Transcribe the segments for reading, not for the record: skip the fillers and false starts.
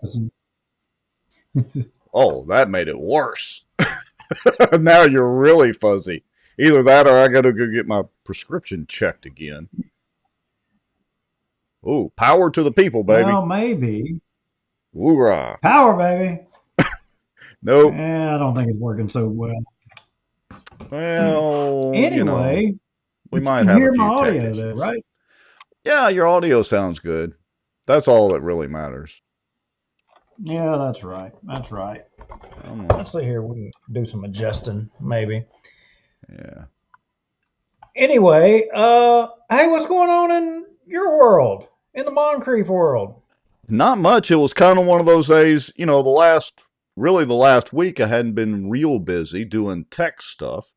opposite. Oh, that made it worse. Now you're really fuzzy. Either that or I gotta go get my prescription checked again. Ooh, power to the people, baby. Well, maybe. Hoorah. Power, baby. Nope. I don't think it's working so well. Well, Anyway, we but you might can have a hear my few tech audio though, issues. right? Yeah, your audio sounds good. That's all that really matters. Yeah, that's right. That's right. Come on. Let's see here. We can do some adjusting, maybe. Yeah. Anyway, hey, what's going on in your world, in the Moncrief world? Not much. It was kind of one of those days, the last week I hadn't been real busy doing tech stuff.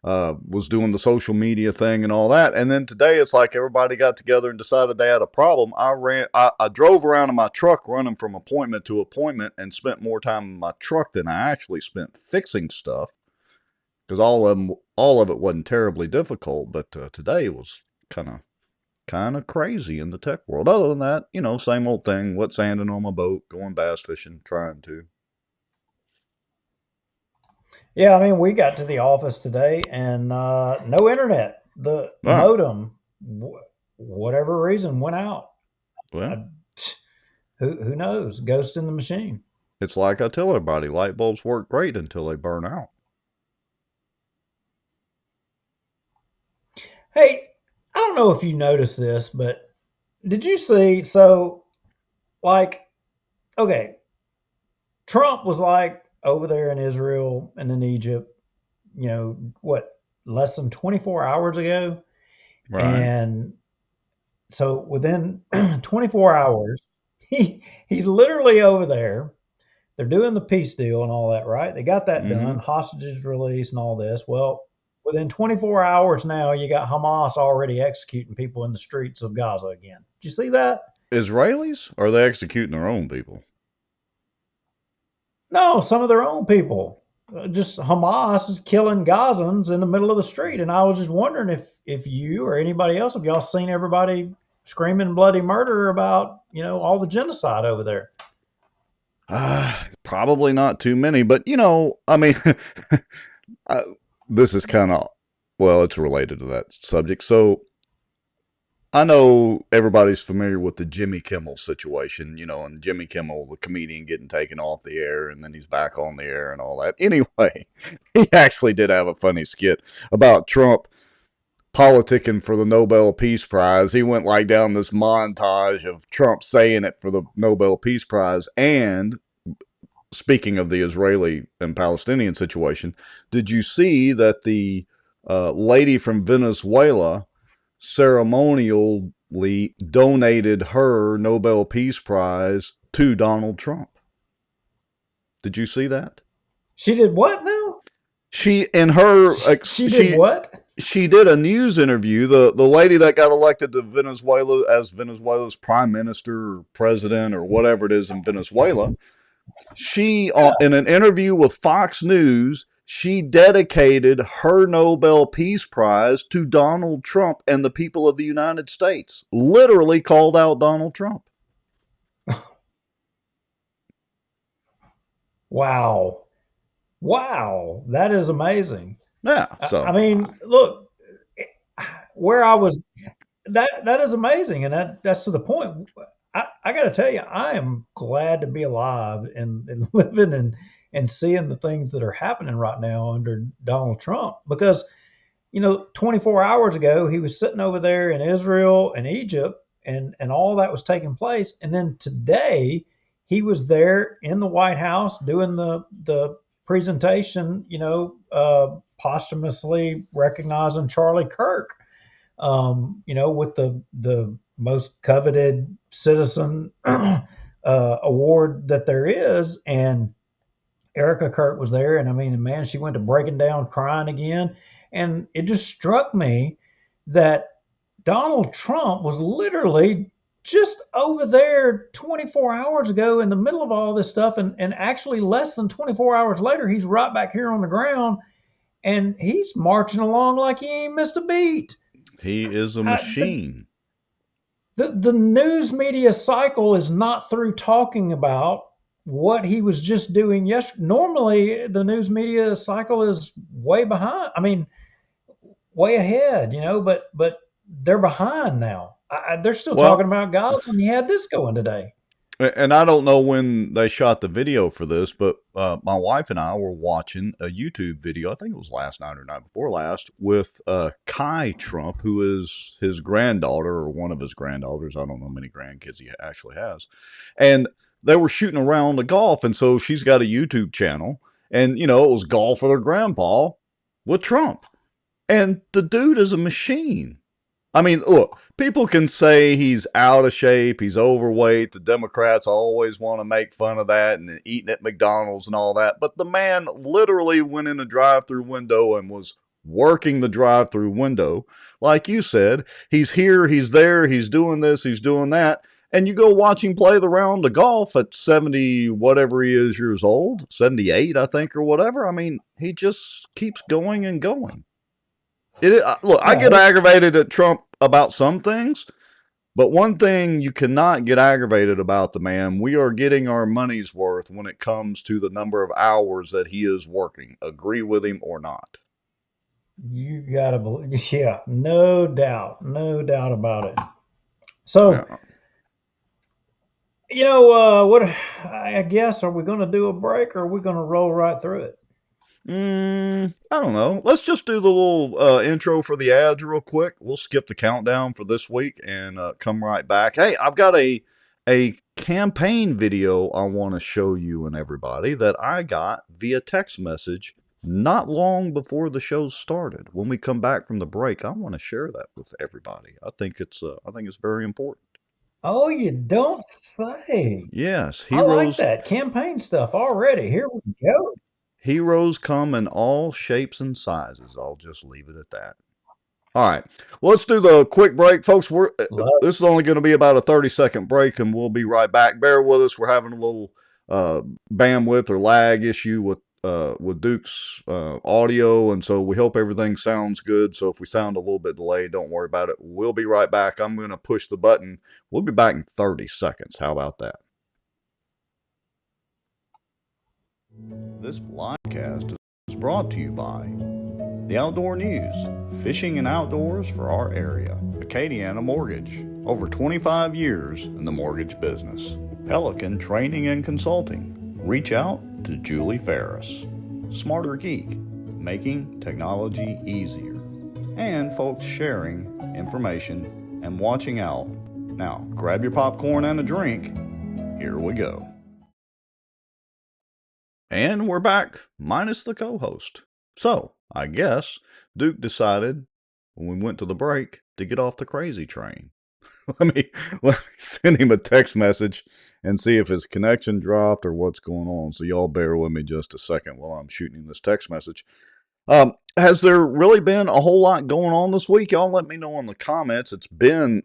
Was doing the social media thing and all that. And then today it's like everybody got together and decided they had a problem. I drove around in my truck running from appointment to appointment and spent more time in my truck than I actually spent fixing stuff because all of it wasn't terribly difficult. But today was kind of crazy in the tech world. Other than that, same old thing. Wet sanding on my boat, going bass fishing, trying to. Yeah, I mean, we got to the office today and no internet. The Ah, modem, whatever reason, went out. well, I, who knows? Ghost in the machine. it's like I tell everybody, light bulbs work great until they burn out. Hey, I don't know if you noticed this, but did you see? So, like, okay, Trump was like over there in Israel and in Egypt, what, less than 24 hours ago? Right. And so within 24 hours, he's literally over there. They're doing the peace deal and all that, right? They got that Mm-hmm. done, hostages released and all this. Well, within 24 hours now, you got Hamas already executing people in the streets of Gaza again. Did you see that? Israelis? Or are they executing their own people? No, some of their own people. Just Hamas is killing Gazans in the middle of the street, and I was just wondering if you or anybody else, have y'all seen everybody screaming bloody murder about all the genocide over there? Probably not too many, but I mean, uh, this is kind of, well, it's related to that subject. So I know everybody's familiar with the Jimmy Kimmel situation, and Jimmy Kimmel, the comedian, getting taken off the air and then he's back on the air and all that. Anyway, he actually did have a funny skit about Trump politicking for the Nobel Peace Prize. He went like down this montage of Trump saying it for the Nobel Peace Prize. And speaking of the Israeli and Palestinian situation, did you see that the lady from Venezuela ceremonially donated her Nobel Peace Prize to Donald Trump? Did you see that? She did what now? She in her She did what? she did a news interview. The lady that got elected to Venezuela as Venezuela's prime minister or president or whatever it is in Venezuela, she Yeah. in an interview with Fox News, she dedicated her Nobel Peace Prize to Donald Trump and the people of the United States. Literally called out Donald Trump. Wow. Wow. That is amazing. Yeah, I so mean, look, where I was, that is amazing, and that's to the point. I got to tell you, I am glad to be alive and living and seeing the things that are happening right now under Donald Trump. Because 24 hours ago he was sitting over there in Israel and Egypt, and all that was taking place, and then today he was there in the White House doing the presentation, posthumously recognizing Charlie Kirk, with the most coveted citizen award that there is. And Erica Kirk was there, and I mean, man, she went to breaking down, crying again, and it just struck me that Donald Trump was literally just over there 24 hours ago in the middle of all this stuff, and actually less than 24 hours later, he's right back here on the ground, and he's marching along like he ain't missed a beat. he is a I, the, machine. The news media cycle is not through talking about what he was just doing yesterday. Normally, the news media cycle is way behind. I mean, way ahead, but they're behind now. They're still talking Well, about guys when you had this going today. and I don't know when they shot the video for this, but my wife and I were watching a YouTube video. I think it was last night or night before last with Kai Trump, who is his granddaughter or one of his granddaughters. I don't know how many grandkids he actually has. And they were shooting around the golf. And so she's got a YouTube channel. And, it was golf with her grandpa with Trump. And the dude is a machine. I mean, look, people can say he's out of shape, he's overweight. The Democrats always want to make fun of that and eating at McDonald's and all that. But the man literally went in a drive-through window and was working the drive-through window. Like you said, he's here, he's there, he's doing this, he's doing that. And you go watch him play the round of golf at 70, whatever he is years old, 78, I think, or whatever. I mean, he just keeps going and going. Look, I Yeah, get aggravated at Trump about some things, but one thing you cannot get aggravated about the man, we are getting our money's worth when it comes to the number of hours that he is working. Agree with him or not? you gotta believe. Yeah, no doubt about it. So, Yeah. what? I guess are we going to do a break or are we going to roll right through it? I don't know. Let's just do the little intro for the ads real quick. We'll skip the countdown for this week and come right back. Hey, I've got a campaign video I want to show you and everybody that I got via text message not long before the show started. When we come back from the break, I want to share that with everybody. I think it's very important. Oh, you don't say. Yes, I like heroes that campaign stuff already. Here we go. heroes come in all shapes and sizes. I'll just leave it at that. All right. Well, let's do the quick break, folks. Love. This is only going to be about a 30-second break, and we'll be right back. Bear with us. We're having a little bandwidth or lag issue with Duke's audio, and so we hope everything sounds good. So if we sound a little bit delayed, don't worry about it. We'll be right back. I'm going to push the button. We'll be back in 30 seconds. How about that? This podcast is brought to you by the Outdoor News, fishing and outdoors for our area. Acadiana Mortgage, over 25 years in the mortgage business. Pelican Training and Consulting. Reach out to Julie Ferris. Smarter Geek, making technology easier. And folks sharing information and watching out. Now, grab your popcorn and a drink. Here we go. And we're back, minus the co-host. So, I guess Duke decided when we went to the break to get off the crazy train. let me send him a text message and see if his connection dropped or what's going on. So y'all bear with me just a second while I'm shooting him this text message. Has there really been a whole lot going on this week? Y'all let me know in the comments. It's been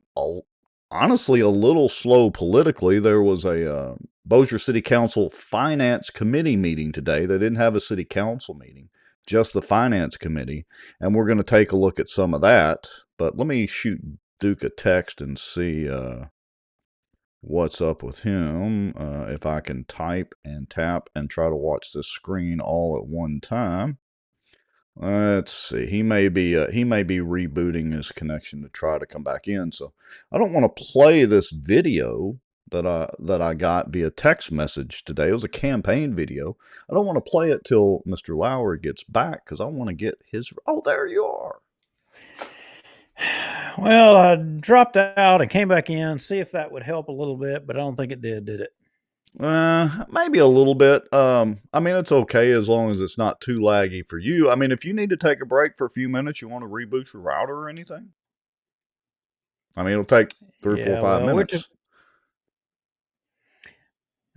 honestly a little slow politically. There was a Bossier City Council Finance Committee meeting today. They didn't have a city council meeting, just the Finance Committee. And we're going to take a look at some of that. But let me shoot Duke a text and see what's up with him. If I can type and tap and try to watch this screen all at one time. Let's see. He may be rebooting his connection to try to come back in. So I don't want to play this video that I got via text message today. It was a campaign video. I don't want to play it till Mr. Lowrie gets back because I want to get his. Oh, there you are. Well, I dropped out and came back in, see if that would help a little bit, but I don't think it did it? Maybe a little bit. I mean, it's okay as long as it's not too laggy for you. I mean, if you need to take a break for a few minutes, you want to reboot your router or anything? I mean, it'll take 3, 4, 5 minutes.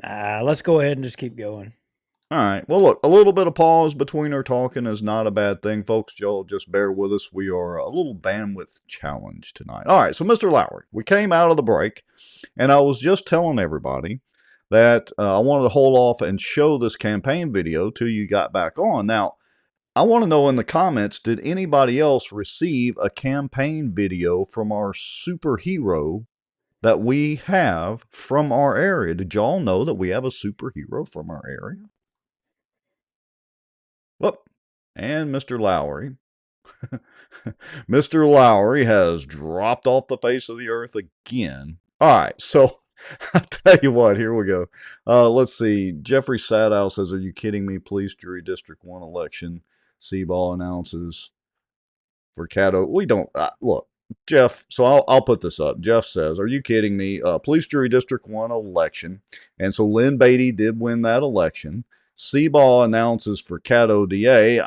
Let's go ahead and just keep going. All right. Well, look, a little bit of pause between our talking is not a bad thing, folks. Joel, just bear with us. We are a little bandwidth challenged tonight. All right. So, Mr. Lowrie, we came out of the break, and I was just telling everybody that I wanted to hold off and show this campaign video till you got back on. Now, I want to know in the comments, did anybody else receive a campaign video from our superhero, that we have from our area. Did y'all know that we have a superhero from our area? Whoop. And Mr. Lowrie. Mr. Lowrie has dropped off the face of the earth again. All right, so I'll tell you what, here we go. Let's see. Jeffrey Sadow says, "Are you kidding me? Police Jury District 1 election. Seaball announces for Caddo." We don't, look, Jeff, so I'll put this up. Jeff says, "Are you kidding me? Police Jury District 1 election." And so Lynn Beatty did win that election. Seaball announces for Caddo DA.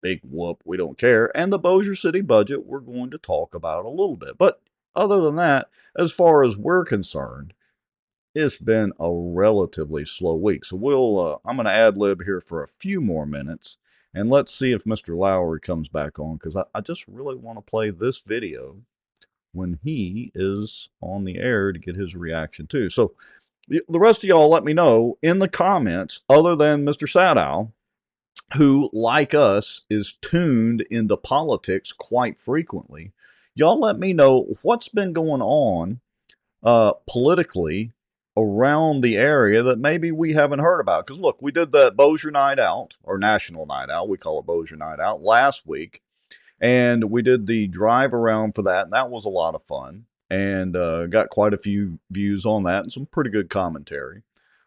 Big whoop, we don't care. And the Bossier City budget, we're going to talk about a little bit. But other than that, as far as we're concerned, it's been a relatively slow week. So I'm going to ad lib here for a few more minutes, and let's see if Mr. Lowrie comes back on, because I just really want to play this video when he is on the air to get his reaction too. So the rest of y'all, let me know in the comments, other than Mr. Sadow, who, like us, is tuned into politics quite frequently. Y'all let me know what's been going on politically around the area that maybe we haven't heard about. Because look, we did that Bossier Night Out, or National Night Out, we call it Bossier Night Out, last week. And we did the drive around for that, and that was a lot of fun. And got quite a few views on that and some pretty good commentary.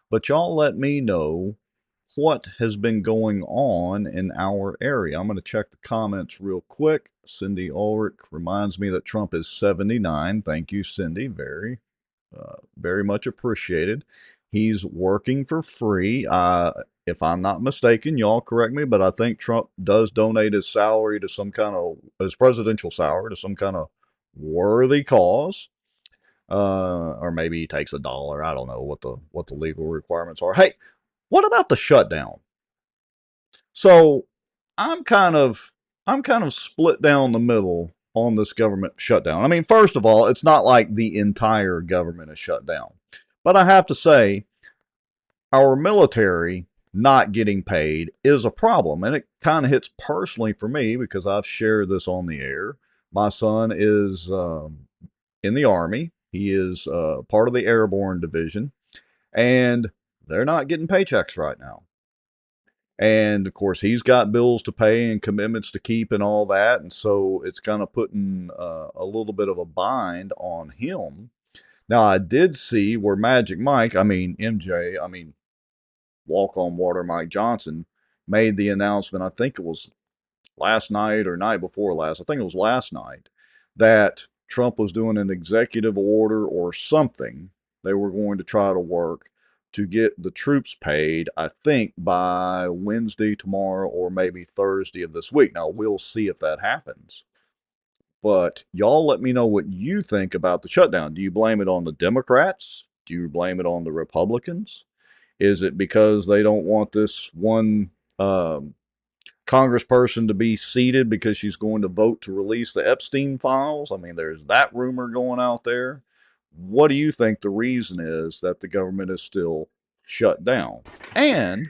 But y'all let me know what has been going on in our area. I'm going to check the comments real quick. Cindy Ulrich reminds me that Trump is 79. Thank you, Cindy. Very much appreciated. He's working for free. If I'm not mistaken, y'all correct me, but I think Trump does donate his salary to some kind of, his presidential salary to some kind of worthy cause. Or maybe he takes $1. I don't know what the legal requirements are. Hey, what about the shutdown? So I'm kind of split down the middle on this government shutdown. I mean, first of all, it's not like the entire government is shut down. But I have to say, our military not getting paid is a problem. And it kind of hits personally for me because I've shared this on the air. My son is in the Army. He is part of the Airborne Division. And they're not getting paychecks right now. And of course, he's got bills to pay and commitments to keep and all that. And so it's kind of putting a little bit of a bind on him. Now, I did see where Magic Mike, MJ, Walk on Water Mike Johnson, made the announcement. I think it was last night or night before last. I think it was last night that Trump was doing an executive order or something. They were going to try to work to get the troops paid, I think, by Wednesday, tomorrow, or maybe Thursday of this week. Now, we'll see if that happens. But y'all let me know what you think about the shutdown. Do you blame it on the Democrats? Do you blame it on the Republicans? Is it because they don't want this one congressperson to be seated because she's going to vote to release the Epstein files? I mean, there's that rumor going out there. What do you think the reason is that the government is still shut down? And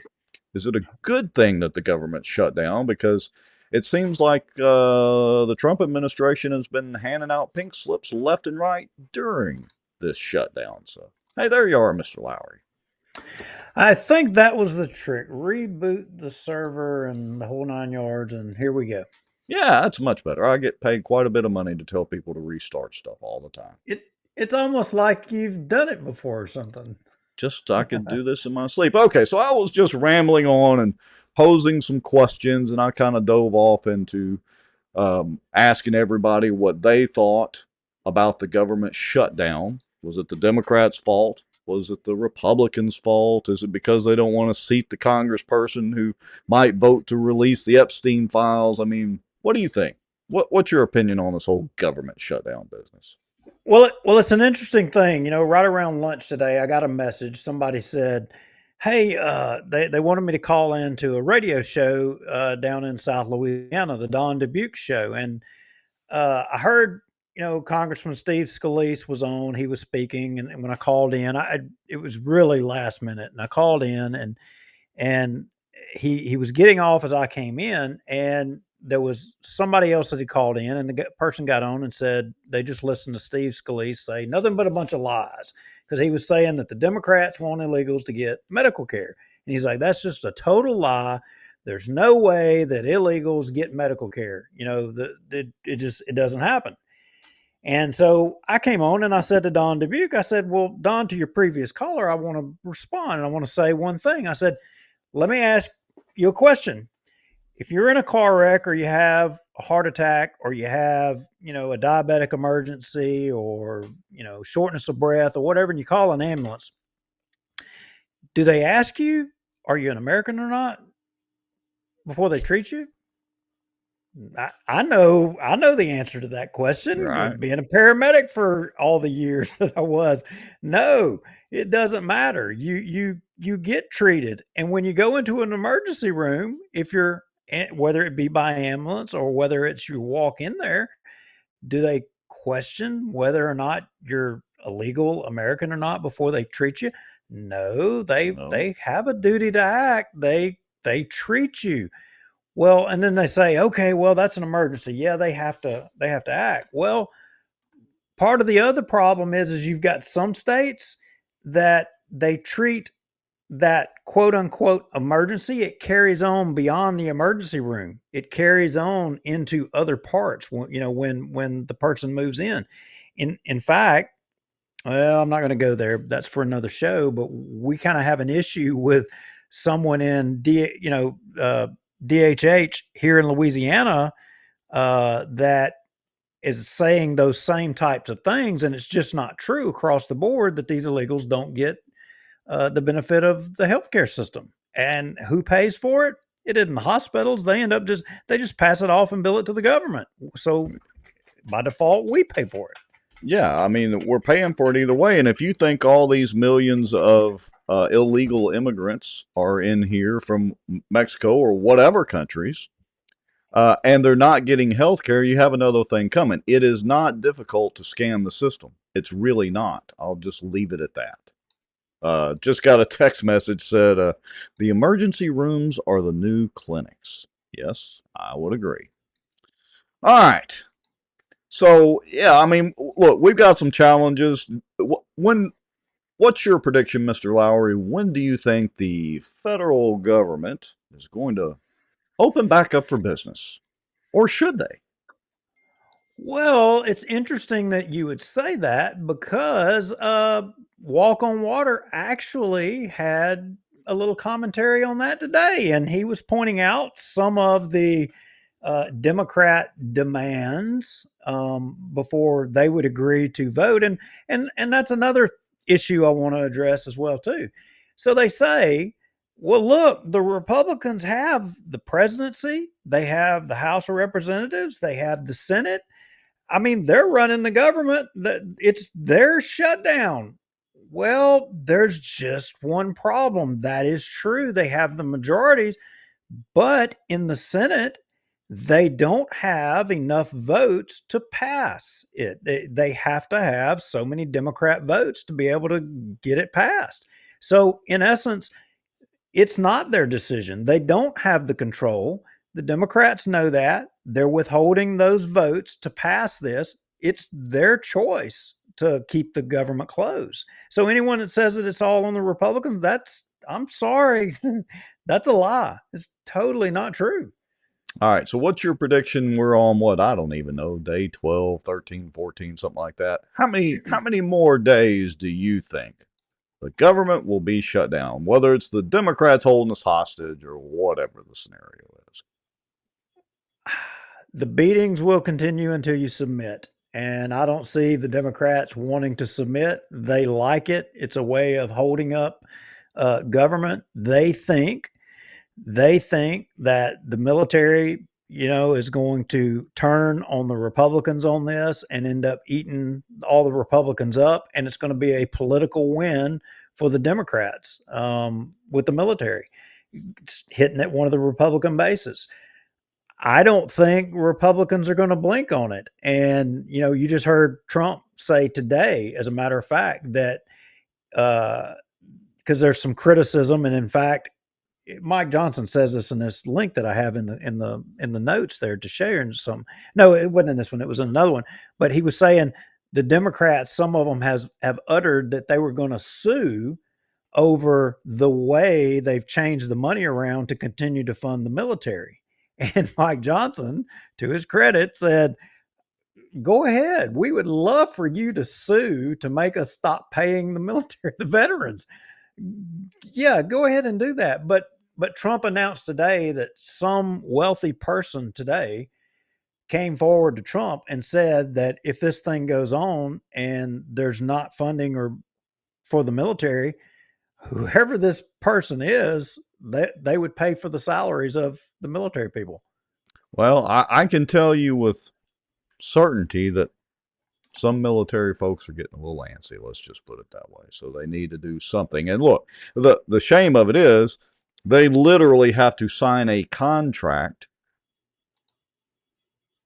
is it a good thing that the government shut down? Because it seems like the Trump administration has been handing out pink slips left and right during this shutdown. So, hey, there you are, Mr. Lowrie. I think that was the trick. Reboot the server and the whole 9 yards, and here we go. Yeah, that's much better. I get paid quite a bit of money to tell people to restart stuff all the time. It's almost like you've done it before or something. Just I could do this in my sleep. Okay, so I was just rambling on and posing some questions, and I kind of dove off into asking everybody what they thought about the government shutdown. Was it the Democrats' fault? Was it the Republicans' fault? Is it because they don't want to seat the congressperson who might vote to release the Epstein files? I mean, what do you think? What's your opinion on this whole government shutdown business? Well, it's an interesting thing. Right around lunch today, I got a message. Somebody said, "Hey, they wanted me to call in to a radio show down in South Louisiana, the Don Dubuque show." And I heard, Congressman Steve Scalise was on. He was speaking, and when I called in, it was really last minute, and I called in, and he was getting off as I came in, and there was somebody else that had called in, and the person got on and said they just listened to Steve Scalise say nothing but a bunch of lies, because he was saying that the Democrats want illegals to get medical care. And he's like, that's just a total lie. There's no way that illegals get medical care. It doesn't happen. And so I came on and I said to Don Dubuque, I said, well, Don, to your previous caller, I want to respond and I want to say one thing. I said, let me ask you a question. If you're in a car wreck or you have a heart attack or you have, a diabetic emergency or, shortness of breath or whatever, and you call an ambulance, do they ask you, are you an American or not before they treat you? I know the answer to that question. Right. Being a paramedic for all the years that I was, no, it doesn't matter. You get treated, and when you go into an emergency room, if you're whether it be by ambulance or whether it's you walk in there, do they question whether or not you're a legal American or not before they treat you? No, No. they have a duty to act. They treat you. Well, and then they say, okay, well, that's an emergency. Yeah, they have to act. Well, part of the other problem is you've got some states that they treat that quote unquote emergency. It carries on beyond the emergency room. It carries on into other parts. When the person moves in. In fact, well, I'm not going to go there. That's for another show. But we kind of have an issue with someone in DHH here in Louisiana that is saying those same types of things, and it's just not true across the board that these illegals don't get the benefit of the healthcare system. And who pays for it? It isn't the hospitals. They just pass it off and bill it to the government. So by default, we pay for it. Yeah, I mean, we're paying for it either way. And if you think all these millions of illegal immigrants are in here from Mexico or whatever countries, and they're not getting health care, you have another thing coming. It is not difficult to scam the system. It's really not. I'll just leave it at that. Just got a text message said the emergency rooms are the new clinics. Yes, I would agree. All right. So yeah, I mean, look, we've got some challenges. When what's your prediction, Mr. Lowrie? When do you think the federal government is going to open back up for business, or should they? Well, it's interesting that you would say that because Walk on Water actually had a little commentary on that today, and he was pointing out some of the Democrat demands before they would agree to vote, and that's another issue I want to address as well too. So they say, well, look, the Republicans have the presidency, they have the House of Representatives, they have the Senate. I mean, they're running the government. It's their shutdown. Well, there's just one problem. That is true. They have the majorities, but in the Senate, they don't have enough votes to pass it. They have to have so many Democrat votes to be able to get it passed. So, in essence, it's not their decision. They don't have the control. The Democrats know that. They're withholding those votes to pass this. It's their choice to keep the government closed. So anyone that says that it's all on the Republicans, I'm sorry. That's a lie. It's totally not true. All right. So what's your prediction? We're on what? I don't even know. Day 12, 13, 14, something like that. How many more days do you think the government will be shut down, whether it's the Democrats holding us hostage or whatever the scenario is? The beatings will continue until you submit. And I don't see the Democrats wanting to submit. They like it. It's a way of holding up government. They think that the military, is going to turn on the Republicans on this and end up eating all the Republicans up, and it's going to be a political win for the Democrats with the military hitting at one of the Republican bases. I don't think Republicans are going to blink on it. And, you just heard Trump say today, as a matter of fact, that because there's some criticism, and in fact, Mike Johnson says this in this link that I have in the notes there to share and some. No, it wasn't in this one. It was in another one. But he was saying the Democrats, some of them have uttered that they were going to sue over the way they've changed the money around to continue to fund the military. And Mike Johnson, to his credit, said, go ahead. We would love for you to sue to make us stop paying the military, the veterans. Yeah, go ahead and do that. But Trump announced today that some wealthy person today came forward to Trump and said that if this thing goes on and there's not funding or for the military, whoever this person is, they would pay for the salaries of the military people. Well, I can tell you with certainty that some military folks are getting a little antsy. Let's just put it that way. So they need to do something. And look, the shame of it is they literally have to sign a contract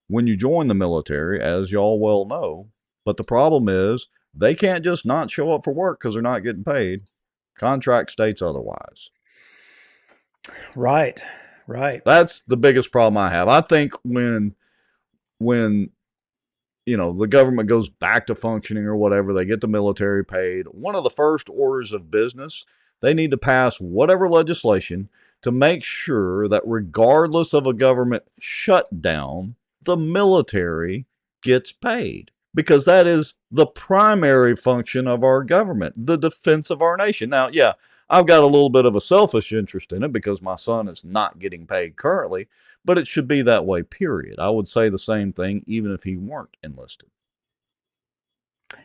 when you join the military, as y'all well know. But the problem is they can't just not show up for work because they're not getting paid. Contract states otherwise. Right, right. That's the biggest problem I have. I think when the government goes back to functioning or whatever, they get the military paid, one of the first orders of business, they need to pass whatever legislation to make sure that regardless of a government shutdown, the military gets paid. Because that is the primary function of our government, the defense of our nation. Now, yeah, I've got a little bit of a selfish interest in it because my son is not getting paid currently, but it should be that way, period. I would say the same thing even if he weren't enlisted.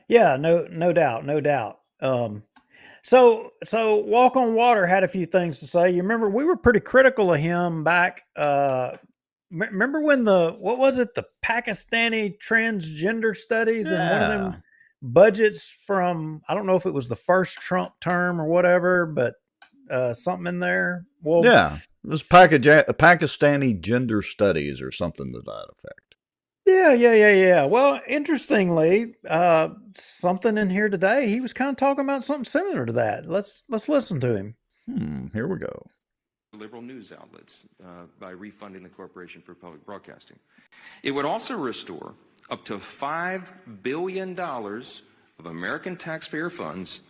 Yeah, no doubt, no doubt. So Walk on Water had a few things to say. You remember we were pretty critical of him back. Remember when what was it, the Pakistani transgender studies and one of them Yeah. budgets from, I don't know if it was the first Trump term or whatever, but something in there. Well, Yeah. It was Pakistani gender studies or something to that effect. yeah. Well, interestingly, something in here today, he was kind of talking about something similar to that. Let's listen to him. Here we go. Liberal news outlets by refunding the Corporation for Public Broadcasting. It would also restore up to $5 billion of American taxpayer funds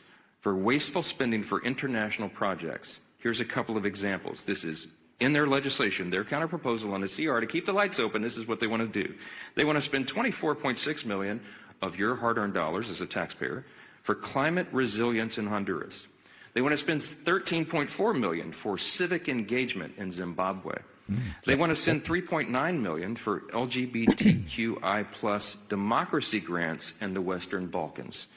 for wasteful spending for international projects. Here's a couple of examples. This is in their legislation, their counterproposal on the CR to keep the lights open. This is what they want to do. They want to spend $24.6 million of your hard-earned dollars as a taxpayer for climate resilience in Honduras. They want to spend $13.4 million for civic engagement in Zimbabwe. They want to send $3.9 million for LGBTQI plus democracy grants in the Western Balkans.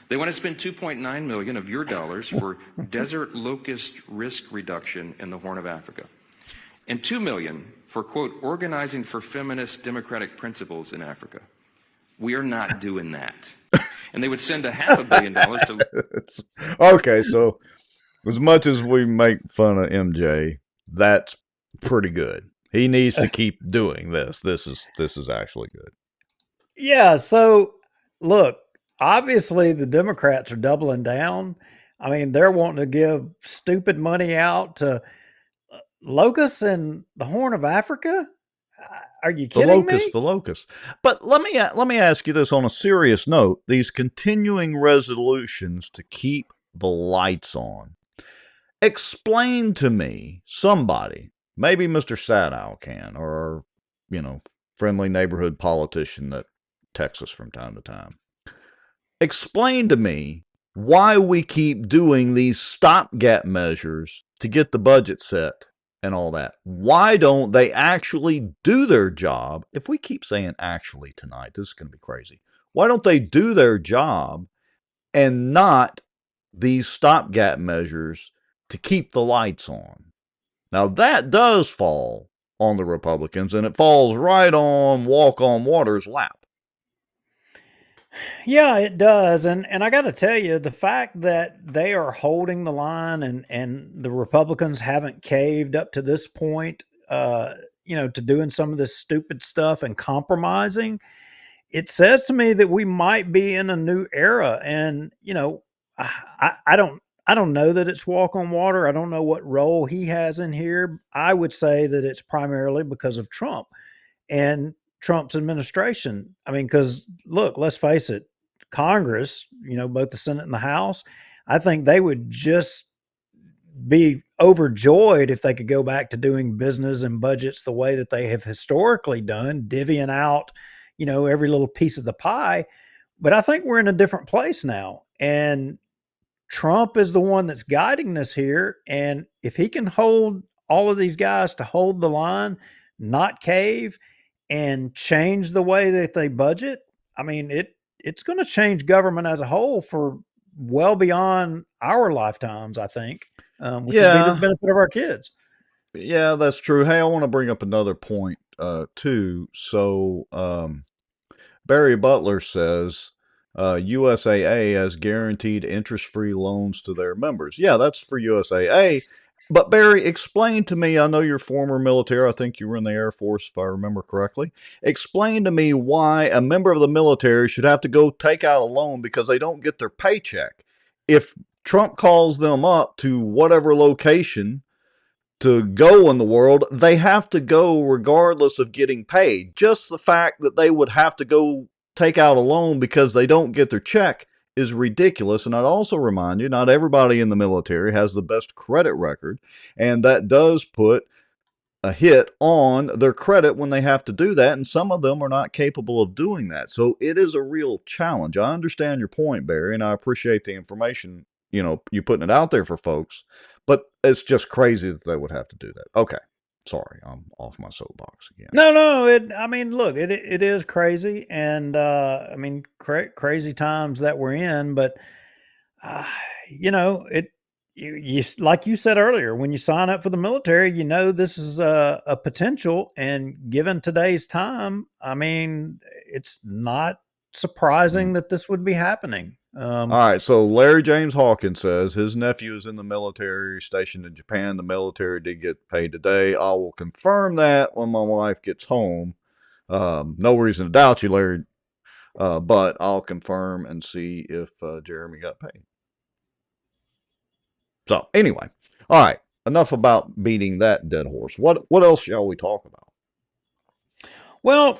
They want to spend $2.9 million of your dollars for desert locust risk reduction in the Horn of Africa, and $2 million for, quote, organizing for feminist democratic principles in Africa. We are not doing that. And they would send $500 million to... Okay, so as much as we make fun of MJ, that's pretty good. He needs to keep doing this. This is actually good. Yeah. So look, obviously the Democrats are doubling down. I mean, they're wanting to give stupid money out to locusts in the Horn of Africa. Are you kidding me? The locust. But let me ask you this on a serious note: these continuing resolutions to keep the lights on. Explain to me, somebody, maybe Mr. Sadow can, or friendly neighborhood politician that texts us from time to time. Explain to me why we keep doing these stopgap measures to get the budget set and all that. Why don't they actually do their job? If we keep saying actually tonight, this is going to be crazy. Why don't they do their job and not these stopgap measures to keep the lights on? Now, that does fall on the Republicans, and it falls right on Walk on Water's lap. Yeah, it does. And I got to tell you, the fact that they are holding the line and the Republicans haven't caved up to this point, to doing some of this stupid stuff and compromising, it says to me that we might be in a new era. And, I don't know that it's walk on water. I don't know what role he has in here. I would say that it's primarily because of Trump and Trump's administration. I mean, because look, let's face it, Congress, both the Senate and the House, I think they would just be overjoyed if they could go back to doing business and budgets the way that they have historically done, divvying out, every little piece of the pie. But I think we're in a different place now. And Trump is the one that's guiding this here. And if he can hold all of these guys to hold the line, not cave, and change the way that they budget, I mean, it's going to change government as a whole for well beyond our lifetimes, I think, which will be to the Yeah, benefit of our kids. yeah, that's true. Hey, I want to bring up another point too. So Barry Butler says USAA has guaranteed interest-free loans to their members. Yeah, that's for USAA. But Barry, explain to me, I know you're former military. I think you were in the Air Force, if I remember correctly. Explain to me why a member of the military should have to go take out a loan because they don't get their paycheck. If Trump calls them up to whatever location to go in the world, they have to go regardless of getting paid. Just the fact that they would have to go take out a loan because they don't get their check is ridiculous. And I'd also remind you, not everybody in the military has the best credit record, and that does put a hit on their credit when they have to do that, and some of them are not capable of doing that. So it is a real challenge. I understand your point, Barry, and I appreciate the information, you putting it out there for folks, but it's just crazy that they would have to do that. Okay. Sorry, I'm off my soapbox again. No. I mean, look, it is crazy, and I mean, crazy times that we're in. But uh, it you like you said earlier, when you sign up for the military, this is a potential, and given today's time, I mean, it's not surprising that this would be happening. All right, so Larry James Hawkins says his nephew is in the military, stationed in Japan. The military did get paid today. I will confirm that when my wife gets home. No reason to doubt you, Larry, but I'll confirm and see if Jeremy got paid. So anyway, all right, enough about beating that dead horse. What else shall we talk about? Well,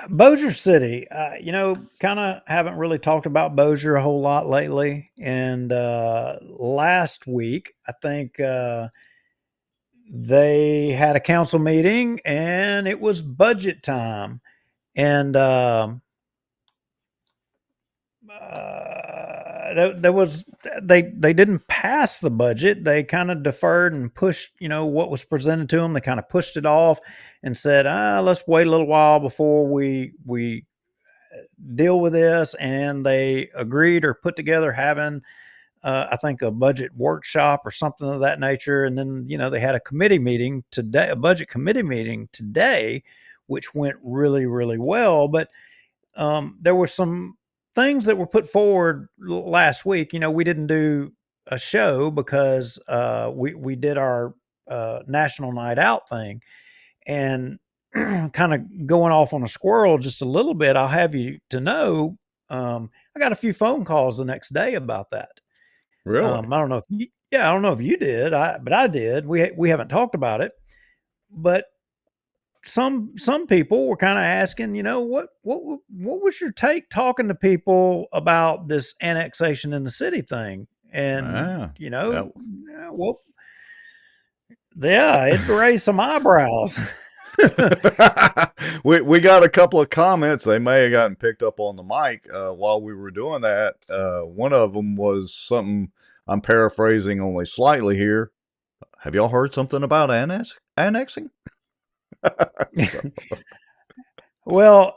Bossier City, kind of haven't really talked about Bossier a whole lot lately. And last week, I think they had a council meeting and it was budget time. And there was they didn't pass the budget. They kind of deferred and pushed, what was presented to them. They kind of pushed it off and said, let's wait a little while before we deal with this. And they agreed or put together having I think a budget workshop or something of that nature. And then, they had a committee meeting today, a budget committee meeting today, which went really, really well. But there were some things that were put forward last week. We didn't do a show because we did our national night out thing, and kind of going off on a squirrel just a little bit. I'll have you to know, I got a few phone calls the next day about that. Really? I don't know if I don't know if you did, but I did. We haven't talked about it, but some people were kind of asking, what was your take talking to people about this annexation in the city thing? And That well, yeah, it raised some eyebrows. we got a couple of comments. They may have gotten picked up on the mic while we were doing that. One of them was something I'm paraphrasing only slightly here. Have y'all heard something about annexing? Well,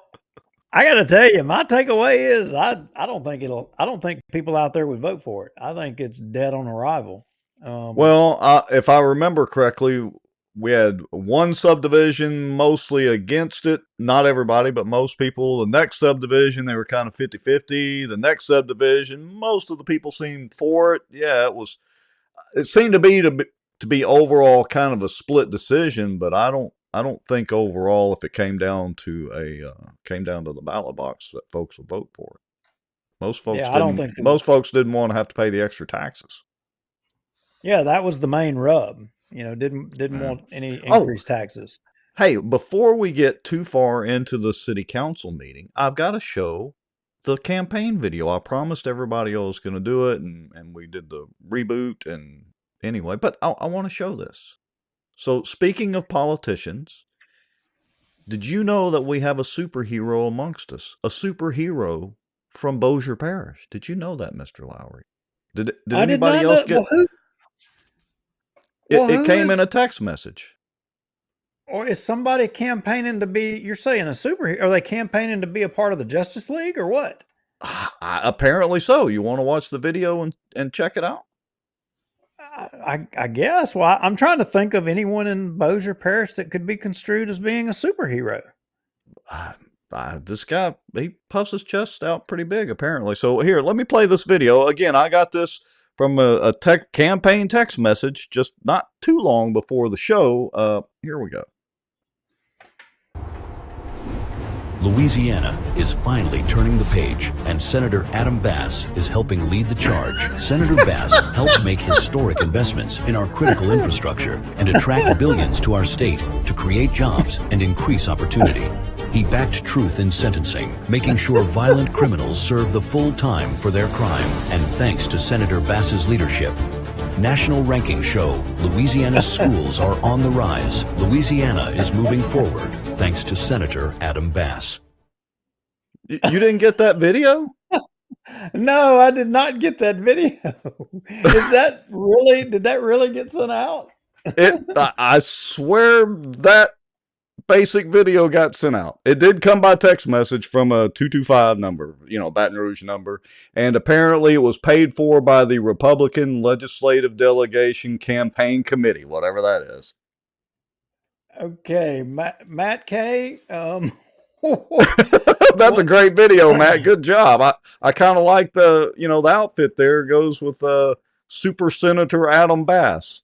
I got to tell you, my takeaway is I don't think people out there would vote for it. I think it's dead on arrival. Well, if I remember correctly, we had one subdivision mostly against it. Not everybody, but most people. The next subdivision, they were kind of 50-50. The next subdivision, most of the people seemed for it. Yeah, it seemed to be overall kind of a split decision, but I don't think overall if it came down to the ballot box that folks would vote for it. Most folks I don't didn't. think Most folks didn't want to have to pay the extra taxes. that was the main rub. Didn't Yeah. want any Oh, increased taxes. hey, before we get too far into the city council meeting, I've got to show the campaign video. I promised everybody I was going to do it, and we did the reboot. And anyway, but I want to show this. So, speaking of politicians, did you know that we have a superhero amongst us? A superhero from Bossier Parish. Did you know that, Mr. Lowry? Did I did anybody not else know. get it? Well, It who came in is, a text message. or is somebody campaigning to be? You're saying a superhero? Are they campaigning to be a part of the Justice League or what? Apparently so. You want to watch the video and check it out? I guess. Well, I'm trying to think of anyone in Bossier Parish that could be construed as being a superhero. This guy, he puffs his chest out pretty big, apparently. So here, let me play this video. Again, I got this from a campaign text message just not too long before the show. Here we go. Louisiana is finally turning the page, and Senator Adam Bass is helping lead the charge. Senator Bass helped make historic investments in our critical infrastructure and attract billions to our state to create jobs and increase opportunity. He backed truth in sentencing, making sure violent criminals serve the full time for their crime. And thanks to Senator Bass's leadership, national rankings show Louisiana's schools are on the rise. Louisiana is moving forward thanks to Senator Adam Bass. You didn't get that video? No, I did not get that video. Is that really? Did that really get sent out? I swear that basic video got sent out. It did come by text message from a 225 number, Baton Rouge number, and apparently it was paid for by the Republican Legislative Delegation Campaign Committee, whatever that is. Okay, Matt K. That's a great video, Matt. Good job. I kind of like the outfit there goes with Super Senator Adam Bass.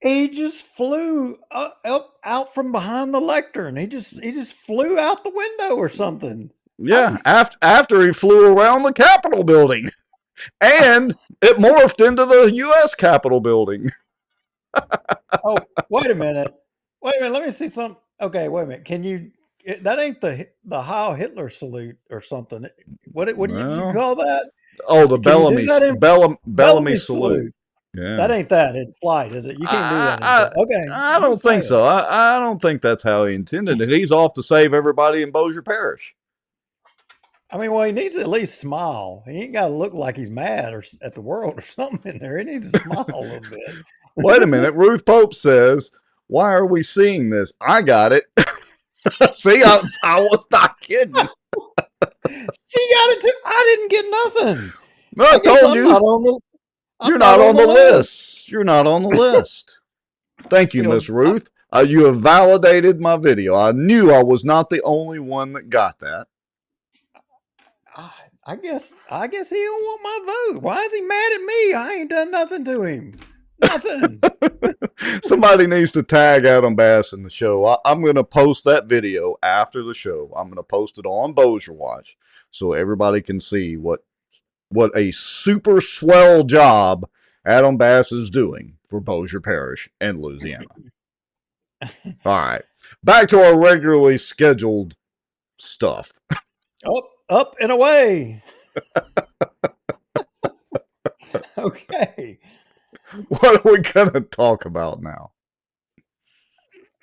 He just flew up out from behind the lectern. He just flew out the window or something. Yeah, after he flew around the Capitol building, and it morphed into the U.S. Capitol building. Oh, wait a minute. Let me see some. Okay, wait a minute. Can you? That ain't the Heil Hitler salute or something. What do you call that? Oh, the Bellamy salute. Yeah. That ain't that in flight, is it? You can't do that. Okay. I don't think so. I don't think that's how he intended it. He's off to save everybody in Bossier Parish. I mean, well, he needs to at least smile. He ain't got to look like he's mad or at the world or something in there. He needs to smile a little bit. Wait a minute. Ruth Pope says, "Why are we seeing this?" I got it. See, I was not kidding. She got it too. I didn't get nothing. No, I told you. You're not on the list. You're not on the list. Thank you, Miss Ruth. You have validated my video. I knew I was not the only one that got that. I guess he don't want my vote. Why is he mad at me? I ain't done nothing to him. Nothing. Somebody needs to tag Adam Bass in the show. I'm going to post that video after the show. I'm going to post it on Bossier Watch so everybody can see what a super swell job Adam Bass is doing for Bossier Parish and Louisiana. All right. Back to our regularly scheduled stuff. Up and away. Okay. What are we going to talk about now?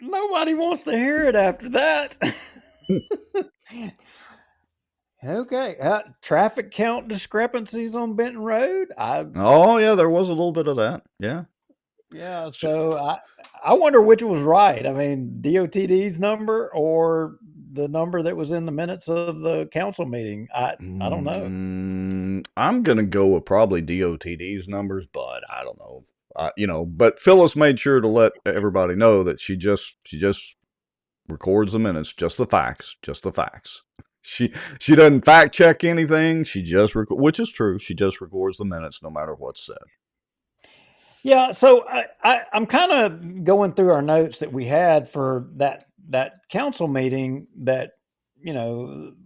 Nobody wants to hear it after that. Okay. Traffic count discrepancies on Benton Road. Oh, yeah, there was a little bit of that. Yeah. Yeah. So I wonder which was right. I mean, DOTD's number or the number that was in the minutes of the council meeting. I don't know. I'm going to go with probably DOTD's numbers, but I don't know. But Phyllis made sure to let everybody know that she just records the minutes, just the facts. She doesn't fact check anything. She just which is true. She just records the minutes no matter what's said. Yeah, so I'm kind of going through our notes that we had for that council meeting that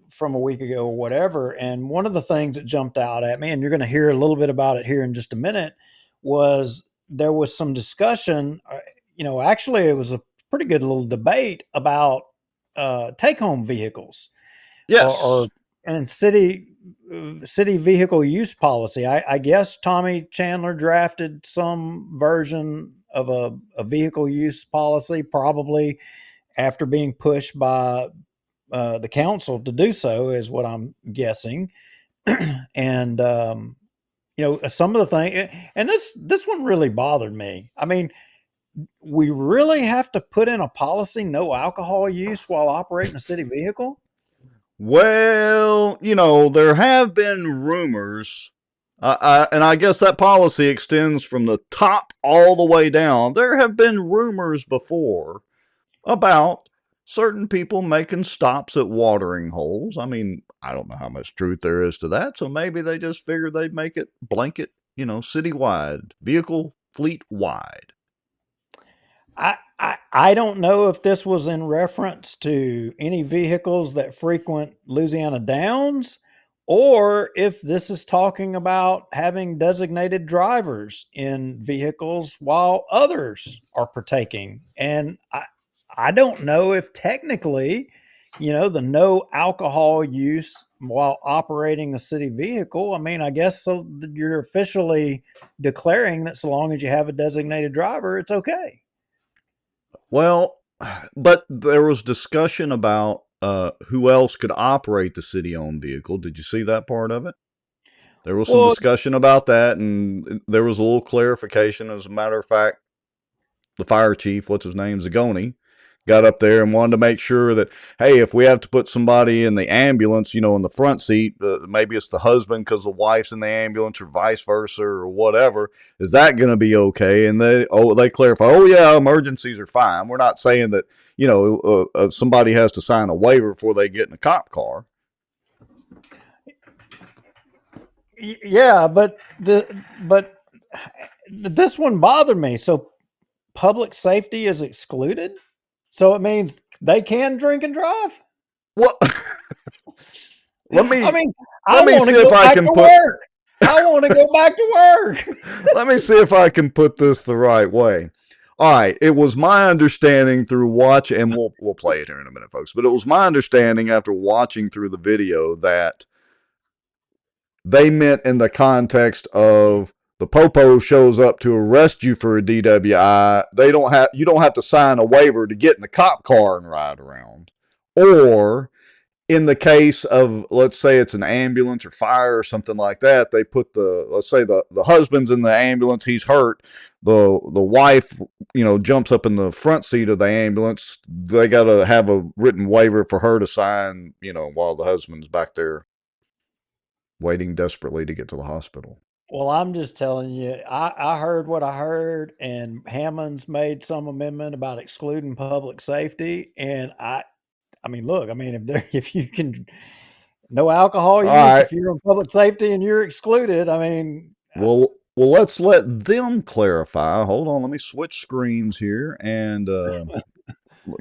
from a week ago or whatever. And one of the things that jumped out at me, and you're going to hear a little bit about it here in just a minute, was there was some discussion. Actually, it was a pretty good little debate about take home vehicles Yes. and city vehicle use policy. I guess Tommy Chandler drafted some version of a vehicle use policy, probably after being pushed by the council to do so, is what I'm guessing. And some of the thing, and this one really bothered me. I mean, we really have to put in a policy, no alcohol use while operating a city vehicle? Well, there have been rumors, and I guess that policy extends from the top all the way down. There have been rumors before about certain people making stops at watering holes. I mean, I don't know how much truth there is to that, so maybe they just figured they'd make it blanket, citywide, vehicle fleet wide. I don't know if this was in reference to any vehicles that frequent Louisiana Downs, or if this is talking about having designated drivers in vehicles while others are partaking. And I don't know if technically, the no alcohol use while operating a city vehicle. I mean, I guess so you're officially declaring that so long as you have a designated driver, it's okay. Well, but there was discussion about who else could operate the city-owned vehicle. Did you see that part of it? There was some discussion about that, and there was a little clarification. As a matter of fact, the fire chief, what's his name, Zagoni, got up there and wanted to make sure that, hey, if we have to put somebody in the ambulance, in the front seat, maybe it's the husband because the wife's in the ambulance or vice versa or whatever, is that going to be okay? And they clarify, oh yeah, emergencies are fine. We're not saying that, somebody has to sign a waiver before they get in a cop car. Yeah, but this one bothered me. So public safety is excluded? So it means they can drink and drive? What? Let me see if I can put work. I want to go back to work. Let me see if I can put this the right way. All right, it was my understanding through watching, and we'll play it here in a minute, folks, but it was my understanding after watching through the video that they meant in the context of the popo shows up to arrest you for a DWI. You don't have to sign a waiver to get in the cop car and ride around. Or in the case of, let's say it's an ambulance or fire or something like that, they put let's say the husband's in the ambulance, he's hurt. The wife, jumps up in the front seat of the ambulance. They got to have a written waiver for her to sign, while the husband's back there waiting desperately to get to the hospital. Well, I'm just telling you, I heard what I heard, and Hammond's made some amendment about excluding public safety. And if you can, no alcohol use, right, if you're in public safety and you're excluded, Well, let's let them clarify. Hold on, let me switch screens here, and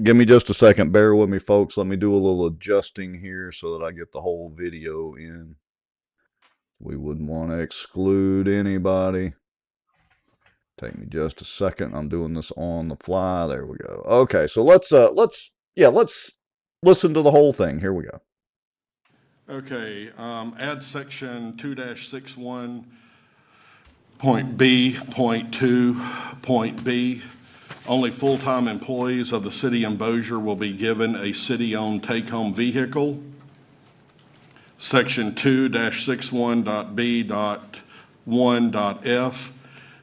give me just a second. Bear with me, folks. Let me do a little adjusting here so that I get the whole video in. We wouldn't want to exclude anybody. Take me just a second. I'm doing this on the fly. There we go. Okay, so let's listen to the whole thing. Here we go. Okay, add section 2-61 point B, point 2, point B. Only full-time employees of the city in Bossier will be given a city-owned take-home vehicle. Section 2-61.B.1.F.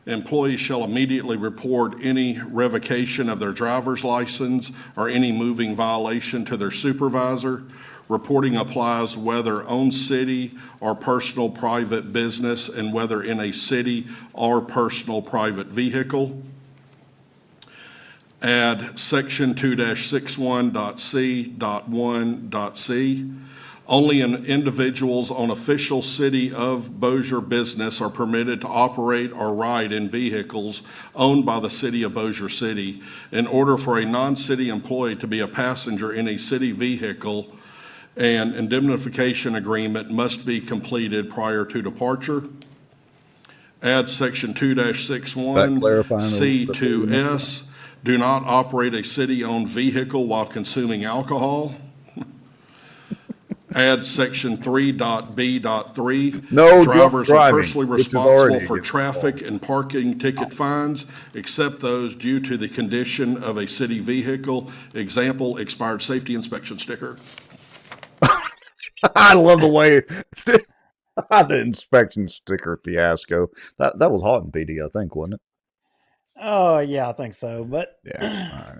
Employees shall immediately report any revocation of their driver's license or any moving violation to their supervisor. Reporting applies whether on city or personal private business and whether in a city or personal private vehicle. Add section 2-61.C.1.C. Only individuals on official city of Bossier business are permitted to operate or ride in vehicles owned by the city of Bossier City. In order for a non-city employee to be a passenger in a city vehicle, An indemnification agreement must be completed prior to departure. Add section 2-61, That clarifying the C2S, do not operate a city-owned vehicle while consuming alcohol. Add section 3.B.3. No drunk Drivers are driving, personally which is responsible already for against the traffic and parking ticket fines, except those due to the condition of a city vehicle. Example, expired safety inspection sticker. I love the way the inspection sticker fiasco. That was hot in PD, I think, wasn't it? Oh yeah, I think so. But Yeah. All right.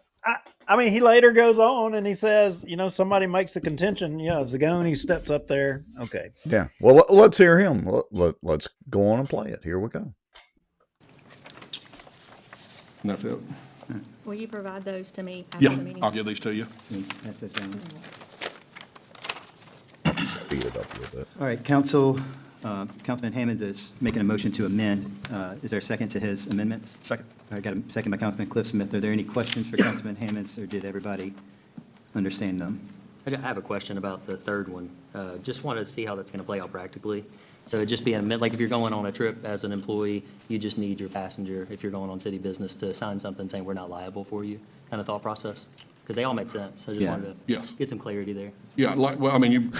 I mean, he later goes on and he says, somebody makes the contention. Yeah, Zagoni steps up there. Okay. Yeah. Well, let's hear him. Let's go on and play it. Here we go. And that's it. Will you provide those to me after Yeah, the meeting? I'll give these to you. Pass those down. Speed it up a little bit. All right, Councilman Hammonds is making a motion to amend. Is there a second to his amendments? Second. I got a second by Councilman Cliff Smith. Are there any questions for Councilman Hammonds, or did everybody understand them? I have a question about the third one. Just wanted to see how that's going to play out practically. So it'd just be like if you're going on a trip as an employee, you just need your passenger, if you're going on city business, to sign something saying we're not liable for you, kind of thought process? Because they all make sense. I just Yeah. wanted to Yes. get some clarity there. Yeah, you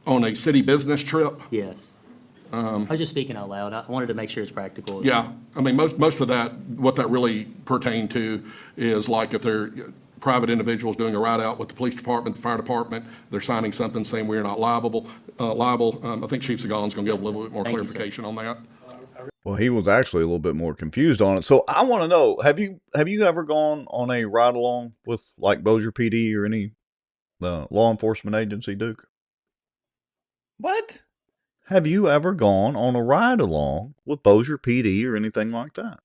on a city business trip? Yes. I was just speaking out loud. I wanted to make sure it's practical. Yeah, I mean, most of that, what that really pertained to is like if they're private individuals doing a ride-out with the police department, the fire department, they're signing something saying we're not liable. I think Chief Sagan's going to give a little bit more Thank you, sir. clarification on that. Well, he was actually a little bit more confused on it. So I want to know, have you ever gone on a ride along with like Bossier PD or any law enforcement agency, Duke? What? Have you ever gone on a ride along with Bossier PD or anything like that?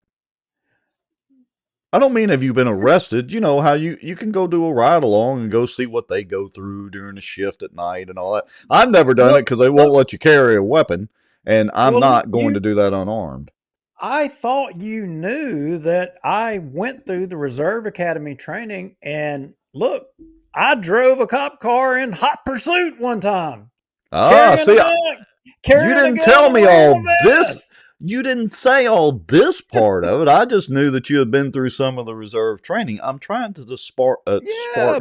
I don't mean have you been arrested. You know how you can go do a ride along and go see what they go through during a shift at night and all that. I've never done it because they won't let you carry a weapon, and I'm Well, not going to do that unarmed. I thought you knew that I went through the Reserve Academy training, and look, I drove a cop car in hot pursuit one time. Ah, see, you didn't tell me all this. You didn't say all this part of it. I just knew that you had been through some of the reserve training. I'm trying to just spark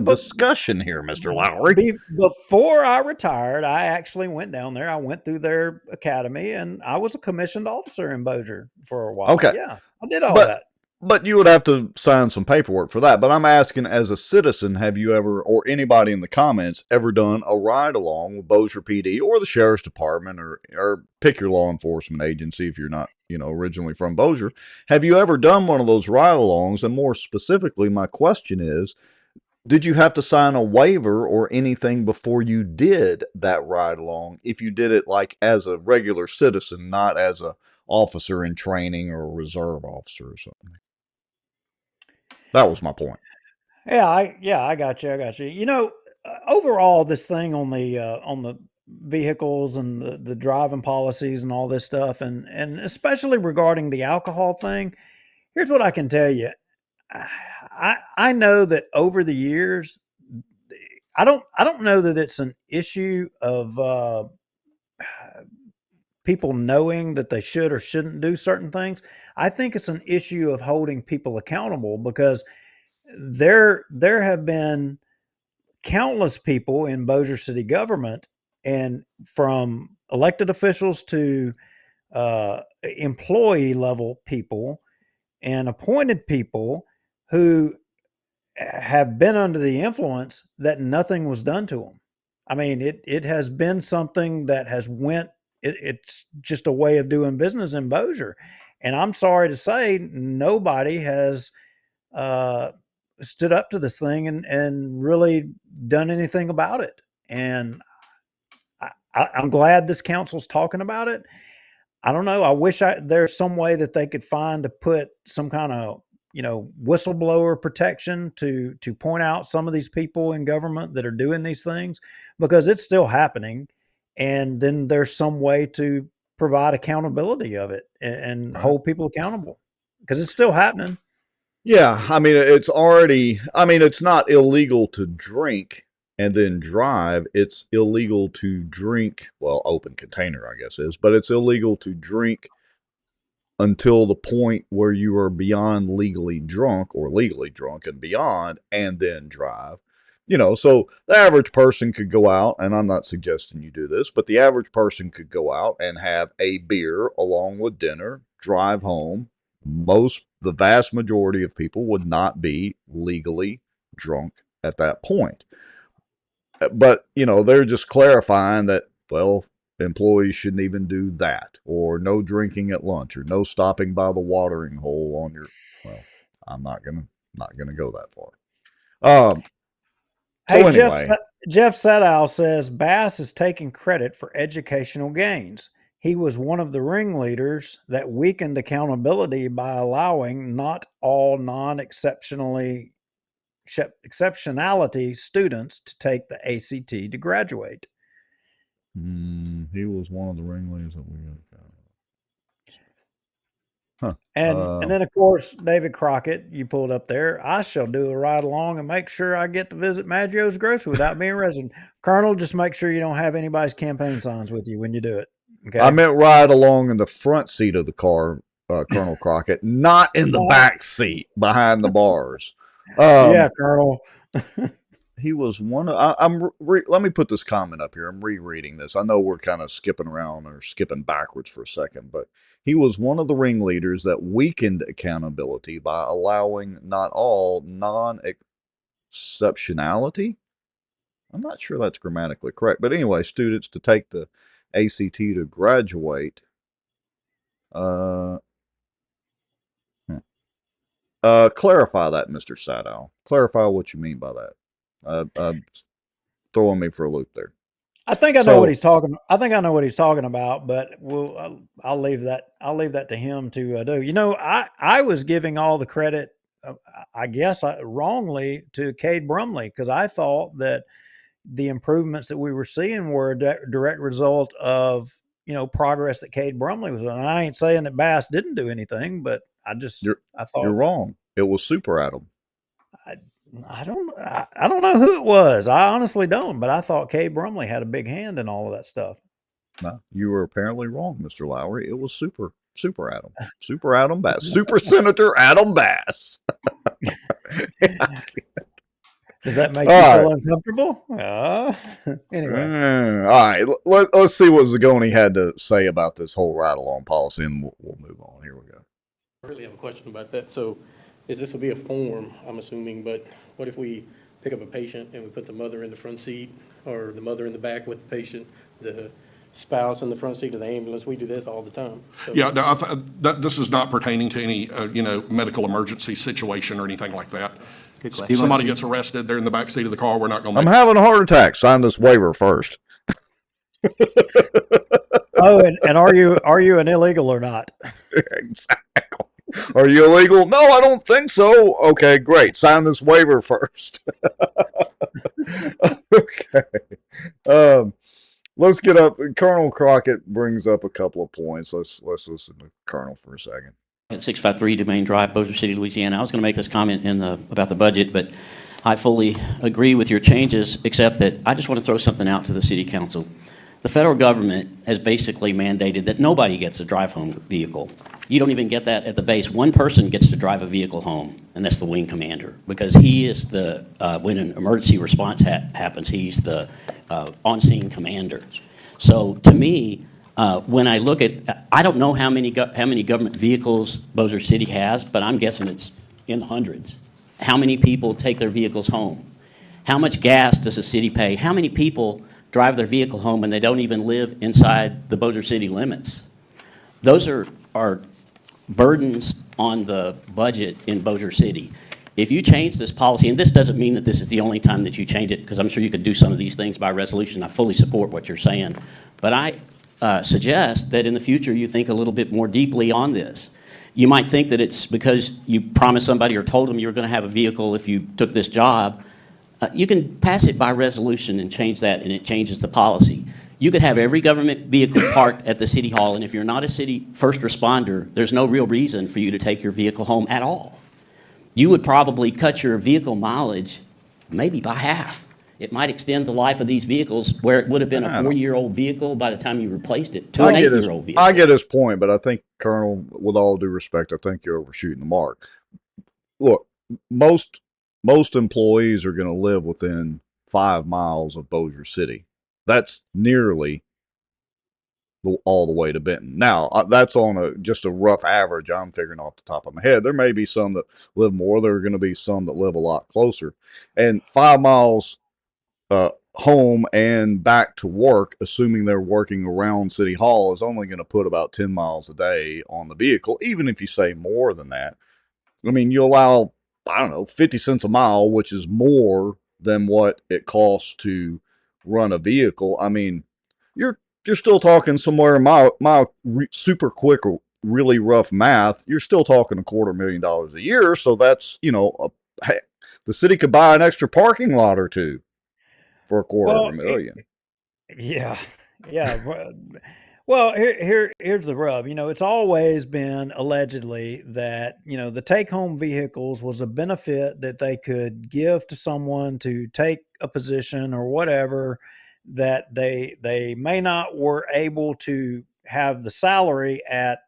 discussion here, Mr. Lowrie. Before I retired, I actually went down there. I went through their academy, and I was a commissioned officer in Bossier for a while. Okay. Yeah, I did all that. But you would have to sign some paperwork for that. But I'm asking, as a citizen, have you ever, or anybody in the comments, ever done a ride along with Bossier PD or the Sheriff's Department or pick your law enforcement agency if you're not, originally from Bossier? Have you ever done one of those ride alongs? And more specifically, my question is, did you have to sign a waiver or anything before you did that ride along if you did it like as a regular citizen, not as a officer in training or a reserve officer or something? That was my point. Yeah, I got you. Overall, this thing on the vehicles and the driving policies and all this stuff, and especially regarding the alcohol thing, here's what I can tell you. I know that over the years, I don't know that it's an issue of people knowing that they should or shouldn't do certain things. I think it's an issue of holding people accountable, because there have been countless people in Bossier City government, and from elected officials to employee level people and appointed people, who have been under the influence that nothing was done to them. I mean, it has been something that has it's just a way of doing business in Bossier. And I'm sorry to say, nobody has stood up to this thing and really done anything about it. And I'm glad this council's talking about it. I don't know. I wish there's some way that they could find to put some kind of, whistleblower protection to point out some of these people in government that are doing these things, because it's still happening. And then there's some way to provide accountability of it and hold people accountable, because it's still happening. Yeah, I mean, it's not illegal to drink and then drive, it's illegal to drink. Well, open container, I guess is, but it's illegal to drink until the point where you are beyond legally drunk or legally drunk and beyond, and then drive. So the average person could go out, and I'm not suggesting you do this, but the average person could go out and have a beer along with dinner, drive home. The vast majority of people would not be legally drunk at that point. But, they're just clarifying that, well, employees shouldn't even do that, or no drinking at lunch, or no stopping by the watering hole on your, well, I'm not gonna go that far. Hey, Anyway, Jeff Sadow says Bass is taking credit for educational gains. He was one of the ringleaders that weakened accountability by allowing not all exceptionality students to take the ACT to graduate. he was one of the ringleaders that we got. Huh. And then, of course, David Crockett, you pulled up there. I shall do a ride along and make sure I get to visit Maggio's grocery without being arrested. Colonel, just make sure you don't have anybody's campaign signs with you when you do it. Okay. I meant ride along in the front seat of the car, Colonel Crockett, not in the back seat behind the bars. Yeah, Colonel. He was one of. Let me put this comment up here. I'm rereading this. I know we're kind of skipping around or skipping backwards for a second, but he was one of the ringleaders that weakened accountability by allowing not all non-exceptionality. I'm not sure that's grammatically correct, but anyway, students to take the ACT to graduate. Clarify that, Mr. Sadow. Clarify what you mean by that. Throwing me for a loop there. I think I know what he's talking. I think I know what he's talking about, but I'll leave that. I'll leave that to him to do. I was giving all the credit, I guess, wrongly to Cade Brumley, because I thought that the improvements that we were seeing were a direct result of progress that Cade Brumley was doing. And I ain't saying that Bass didn't do anything, but I thought you're wrong. It was Super Adam. I don't know who it was. I honestly don't, but I thought Cade Brumley had a big hand in all of that stuff. No, you were apparently wrong, Mr. Lowry. It was Super Adam. Super Adam Bass. Super Senator Adam Bass. Does that make you feel uncomfortable? Anyway. All right. Let's see what Zagoni had to say about this whole ride-along policy, and we'll move on. Here we go. I really have a question about that. So this will be a form, I'm assuming, but what if we pick up a patient and we put the mother in the front seat, or the mother in the back with the patient, the spouse in the front seat of the ambulance? We do this all the time. So, Yeah, no, this is not pertaining to any, medical emergency situation or anything like that. Good question. Somebody gets arrested, they're in the back seat of the car, we're not going to I'm having a heart attack. Sign this waiver first. Oh, and are you an illegal or not? Exactly. Are you illegal? No, I don't think so. Okay, great. Sign this waiver first. Okay. Let's get up. Colonel Crockett brings up a couple of points. Let's listen to Colonel for a second. At 653 Domain Drive, Bossier City, Louisiana. I was going to make this comment about the budget, but I fully agree with your changes, except that I just want to throw something out to the City Council. The federal government has basically mandated that nobody gets a drive-home vehicle. You don't even get that at the base. One person gets to drive a vehicle home, and that's the wing commander, because he is the, when an emergency response happens, he's the on-scene commander. So to me, when I look at, I don't know how many government vehicles Bossier City has, but I'm guessing it's in the hundreds. How many people take their vehicles home? How much gas does the city pay? How many people drive their vehicle home and they don't even live inside the Bossier City limits? Those are burdens on the budget in Bossier City. If you change this policy, and this doesn't mean that this is the only time that you change it, because I'm sure you could do some of these things by resolution. I fully support what you're saying. But I suggest that in the future you think a little bit more deeply on this. You might think that it's because you promised somebody or told them you were going to have a vehicle if you took this job. You can pass it by resolution and change that, and it changes the policy. You could have every government vehicle parked at the city hall, and if you're not a city first responder, there's no real reason for you to take your vehicle home at all. You would probably cut your vehicle mileage maybe by half it might extend the life of these vehicles where it would have been a I don't- 4-year-old vehicle by the time you replaced it to an 8-year-old vehicle. I get his point, but I think, Colonel, with all due respect, I think you're overshooting the mark. Look, most employees are going to live within 5 miles of Bossier City. That's nearly all the way to Benton. Now, that's on just a rough average I'm figuring off the top of my head. There may be some that live more. There are going to be some that live a lot closer. And 5 miles home and back to work, assuming they're working around City Hall, is only going to put about 10 miles a day on the vehicle, even if you say more than that. I mean, you allow, I don't know, 50 cents a mile, which is more than what it costs to run a vehicle. I mean, you're still talking somewhere super quick, really rough math. You're still talking $250,000 a year. So that's, hey, the city could buy an extra parking lot or two for $250,000. Yeah, yeah. Well, here's the rub. It's always been allegedly that the take-home vehicles was a benefit that they could give to someone to take a position or whatever that they may not were able to have the salary at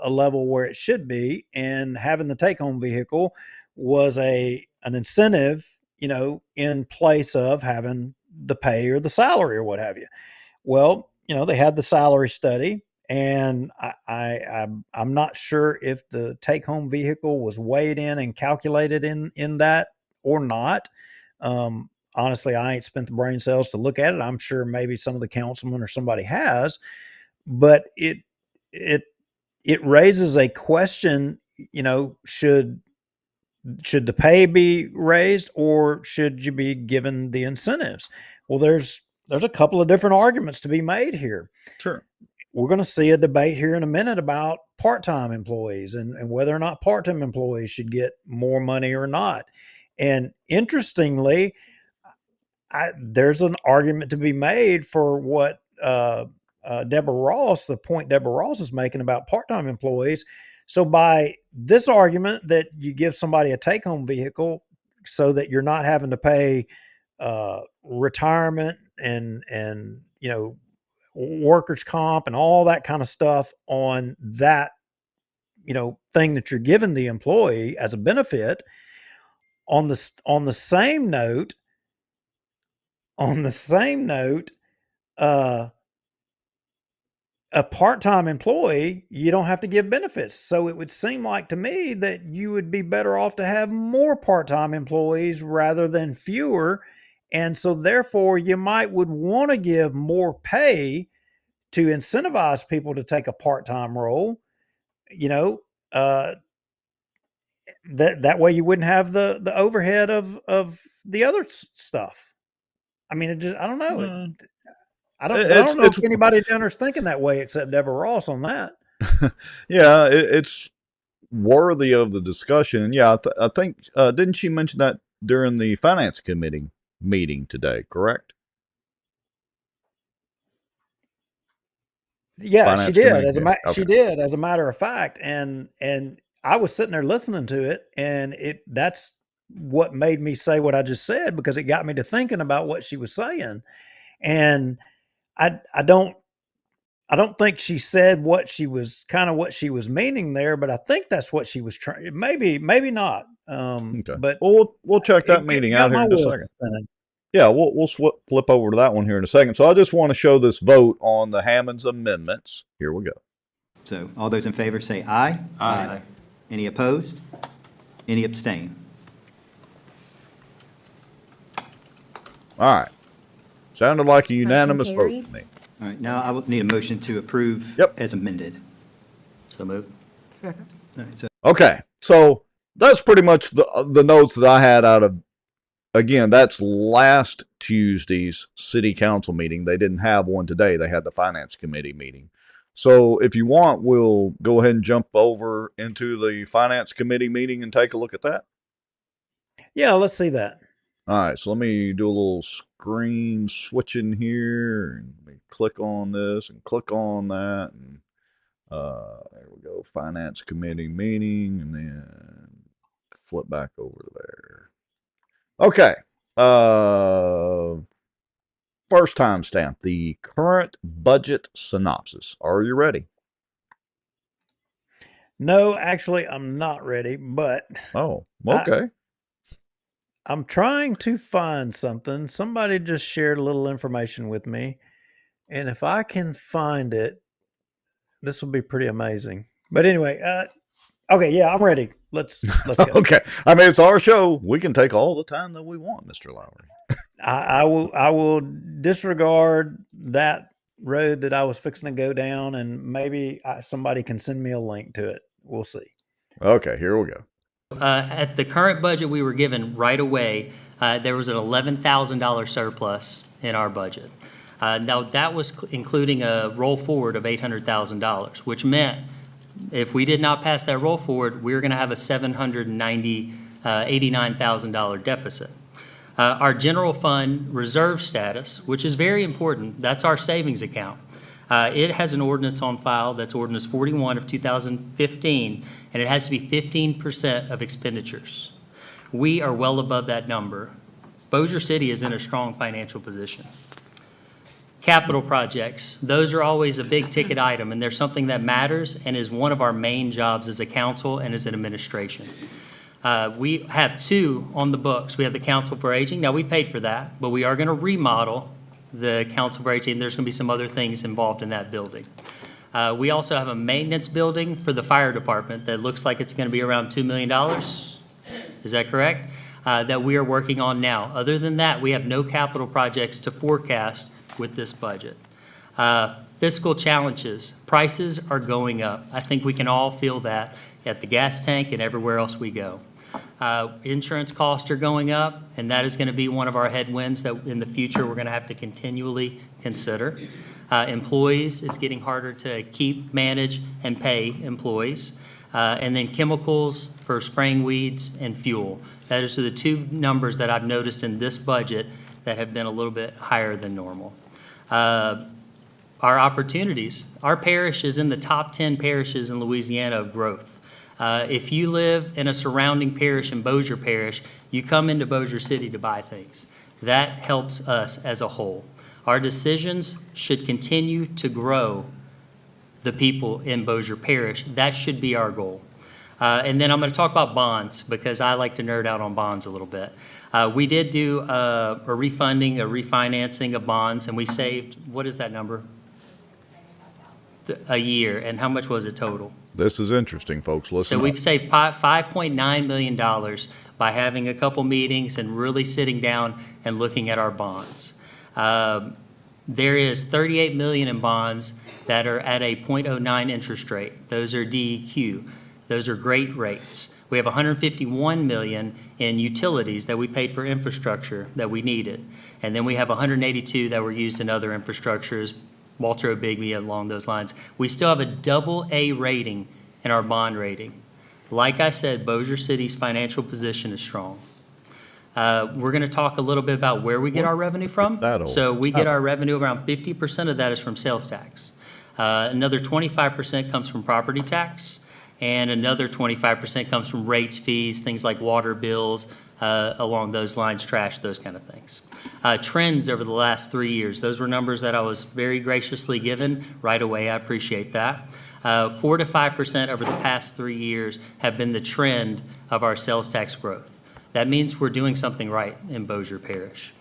a level where it should be, and having the take-home vehicle was an incentive, in place of having the pay or the salary or what have you. Well, they had the salary study, and I'm not sure if the take home vehicle was weighed in and calculated in that or not. Honestly, I ain't spent the brain cells to look at it. I'm sure maybe some of the councilmen or somebody has, but it it raises a question. Should the pay be raised, or should you be given the incentives? Well, there's a couple of different arguments to be made here. Sure. We're going to see a debate here in a minute about part-time employees and whether or not part-time employees should get more money or not. And interestingly, there's an argument to be made for what the point Deborah Ross is making about part-time employees. So by this argument that you give somebody a take-home vehicle so that you're not having to pay retirement and workers' comp and all that kind of stuff on that thing that you're giving the employee as a benefit. On the same note, uh, a part-time employee, you don't have to give benefits. So it would seem like to me that you would be better off to have more part-time employees rather than fewer. And so therefore you would want to give more pay to incentivize people to take a part-time role, you know, uh, that way you wouldn't have the overhead of the other stuff. I mean, I don't know. I don't know if anybody down there's thinking that way except Deborah Ross on that. Yeah, it's worthy of the discussion. And yeah, I think, didn't she mention that during the finance committee meeting today, correct? Yeah, she did. She Okay. did, as a matter of fact, and I was sitting there listening to it, and that's what made me say what I just said, because it got me to thinking about what she was saying, and I don't think she said what she was meaning there, but I think that's what she was trying. Maybe not. Okay. But Well, we'll check that meeting out here in a wheels second. spinning. Yeah, we'll flip over to that one here in a second. So I just want to show this vote on the Hammond's amendments. Here we go. So all those in favor say aye. Aye. Any opposed? Any abstain? All right. Sounded like a unanimous vote carries. to me. All right, now I will need a motion to approve Yep. as amended. So moved. All right, so Okay, so that's pretty much the notes that I had out of. Again, that's last Tuesday's city council meeting. They didn't have one today. They had the finance committee meeting. So if you want, we'll go ahead and jump over into the finance committee meeting and take a look at that. Yeah, let's see that. All right, so let me do a little screen switching here. And let me click on this and click on that. And there we go, finance committee meeting, and then flip back over there. Okay. first time stamp, the current budget synopsis. Are you ready? No, actually, I'm not ready, but Oh, I, okay. I'm trying to find something. Somebody just shared a little information with me, and if I can find it, this will be pretty amazing. But anyway, okay, yeah, I'm ready. Let's go. Okay. I mean, it's our show. We can take all the time that we want, Mr. Lowry. I will disregard that road that I was fixing to go down, and maybe somebody can send me a link to it. We'll see. Okay, here we go. At the current budget we were given right away, there was an $11,000 surplus in our budget. Now, that was including a roll forward of $800,000, which meant if we did not pass that roll forward, we were going to have a $89,000 deficit. Our general fund reserve status, which is very important, that's our savings account. It has an ordinance on file, that's ordinance 41 of 2015, and it has to be 15% of expenditures. We are well above that number. Bossier City is in a strong financial position. Capital projects, those are always a big ticket item, and they're something that matters and is one of our main jobs as a council and as an administration. We have two on the books. We have the Council for Aging. Now, we paid for that, but we are going to remodel the Council for Aging. There's going to be some other things involved in that building. We also have a maintenance building for the fire department that looks like it's going to be around $2 million. Is that correct? That we are working on now. Other than that, we have no capital projects to forecast with this budget. Fiscal challenges. Prices are going up. I think we can all feel that at the gas tank and everywhere else we go. Insurance costs are going up, and that is going to be one of our headwinds that in the future we're going to have to continually consider. Employees, it's getting harder to keep, manage, and pay employees. And then chemicals for spraying weeds and fuel. Those are the two numbers that I've noticed in this budget that have been a little bit higher than normal. Our opportunities. Our parish is in the top 10 parishes in Louisiana of growth. If you live in a surrounding parish in Bossier Parish, you come into Bossier City to buy things. That helps us as a whole. Our decisions should continue to grow the people in Bossier Parish. That should be our goal. And then I'm going to talk about bonds because I like to nerd out on bonds a little bit. We did do a refinancing of bonds, and we saved, what is that number? A year. And how much was it total? This is interesting, folks. Listen So up. we've saved $5.9 million by having a couple meetings and really sitting down and looking at our bonds. There is $38 million in bonds that are at a 0.09 interest rate. Those are DEQ. Those are great rates. We have $151 million in utilities that we paid for infrastructure that we needed. And then we have $182 that were used in other infrastructures, Walter O'Bigby along those lines. We still have a AA rating in our bond rating. Like I said, Bossier City's financial position is strong. We're going to talk a little bit about where we get our revenue from. So we get our revenue, around 50% of that is from sales tax. Another 25% comes from property tax, and another 25% comes from rates, fees, things like water bills, along those lines, trash, those kind of things. Trends over the last 3 years, those were numbers that I was very graciously given right away. I appreciate that. 4 to 5% over the past 3 years have been the trend of our sales tax growth. That means we're doing something right in Bossier Parish.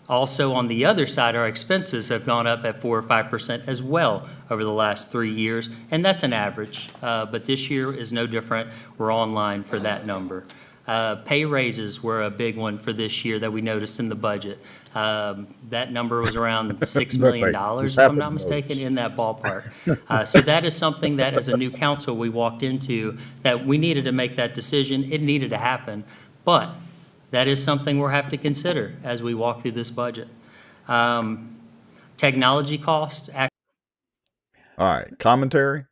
Also, on the other side, our expenses have gone up at 4 or 5% as well over the last 3 years, and that's an average. But this year is no different. We're on line for that number. Pay raises were a big one for this year that we noticed in the budget. That number was around $6 million, if I'm not mistaken, in that ballpark. So that is something that, as a new council, we walked into, that we needed to make that decision. It needed to happen. But that is something we'll have to consider as we walk through this budget. Technology costs. All right, commentary.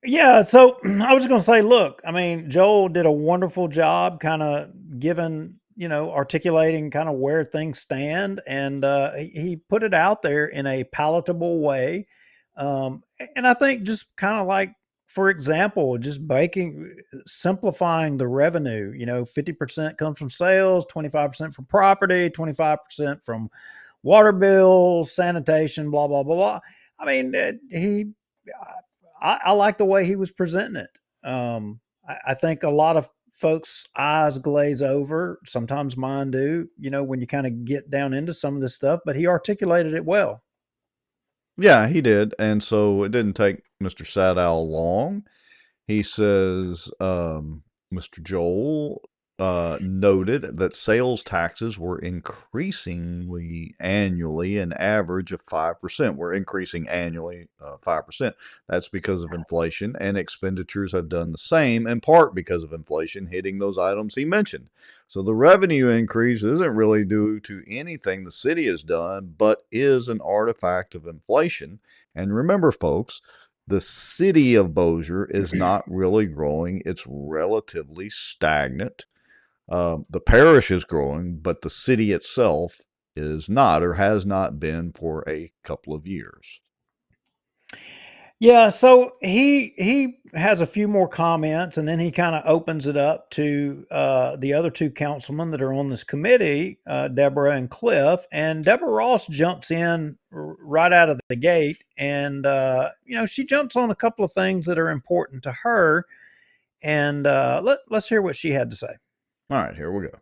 Yeah, so I was going to say, look, I mean, Joel did a wonderful job kind of giving, articulating kind of where things stand, and he put it out there in a palatable way. And I think just kind of like, for example, just simplifying the revenue, 50% comes from sales, 25% from property, 25% from water bills, sanitation, blah, blah, blah, blah. I mean, I like the way he was presenting it. I think a lot of folks' eyes glaze over. Sometimes mine do, when you kind of get down into some of this stuff, but he articulated it well. Yeah, he did. And so it didn't take Mr. Sadow long. He says, Mr. Joel noted that sales taxes were increasingly annually an average of 5%. We're increasing annually 5%. That's because of inflation, and expenditures have done the same, in part because of inflation hitting those items he mentioned. So the revenue increase isn't really due to anything the city has done, but is an artifact of inflation. And remember, folks, the city of Bossier is not really growing. It's relatively stagnant. The parish is growing, but the city itself is not, or has not been for a couple of years. Yeah, so he has a few more comments, and then he kind of opens it up to the other two councilmen that are on this committee, Deborah and Cliff. And Deborah Ross jumps in right out of the gate, and she jumps on a couple of things that are important to her. And let's hear what she had to say. All right, here we go.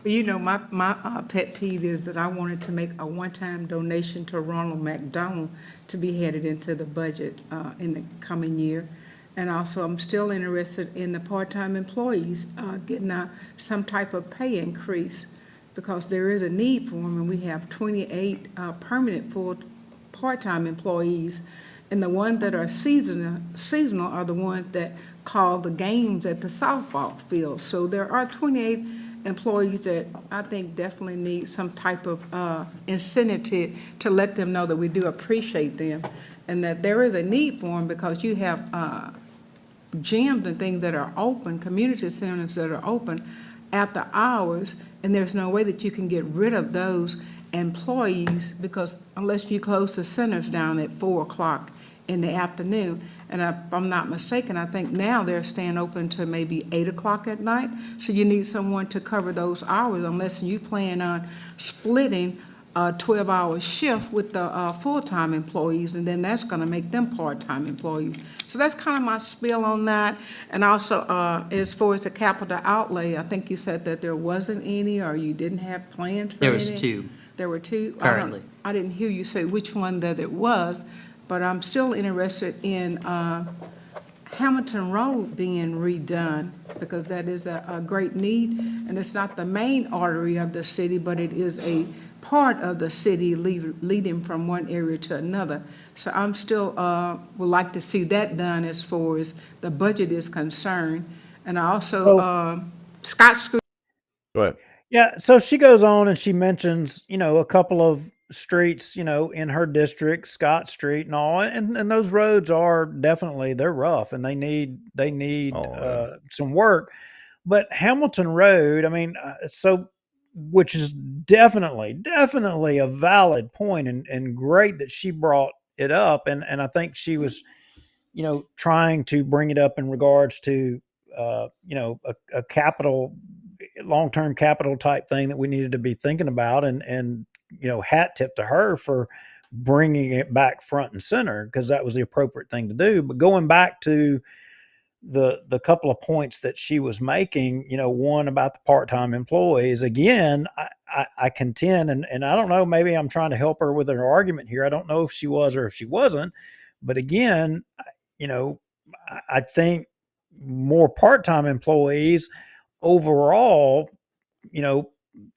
My pet peeve is that I wanted to make a one-time donation to Ronald McDonald to be headed into the budget in the coming year. And also, I'm still interested in the part-time employees getting some type of pay increase, because there is a need for them, and we have 28 permanent full part-time employees. And the ones that are seasonal are the ones that call the games at the softball field. So there are 28 employees that I think definitely need some type of incentive to let them know that we do appreciate them, and that there is a need for them, because you have gyms and things that are open, community centers that are open after hours, and there's no way that you can get rid of those employees, because unless you close the centers down at 4 o'clock in the afternoon. And if I'm not mistaken, I think now they're staying open to maybe 8 o'clock at night. So you need someone to cover those hours, unless you plan on splitting a 12-hour shift with the full-time employees, and then that's going to make them part-time employees. So that's kind of my spiel on that. And also, as far as the capital outlay, I think you said that there wasn't any, or you didn't have plans for any. There was two. There were two? Currently. I didn't hear you say which one that it was. But I'm still interested in Hamilton Road being redone, because that is a great need, and it's not the main artery of the city, but it is a part of the city leading from one area to another. So I'm still would like to see that done as far as the budget is concerned. And I also, Scott Street. Go ahead. Yeah, so she goes on and she mentions, a couple of streets, in her district, Scott Street and all, and those roads are definitely, they're rough, and they need some work. But Hamilton Road, I mean, which is definitely a valid point, and great that she brought it up, and I think she was, trying to bring it up in regards to, a capital, long-term capital type thing that we needed to be thinking about, and hat tip to her for bringing it back front and center, because that was the appropriate thing to do. But going back to the couple of points that she was making, one about the part-time employees, again, I contend, and I don't know, maybe I'm trying to help her with her argument here. I don't know if she was or if she wasn't, but again, I think more part-time employees overall,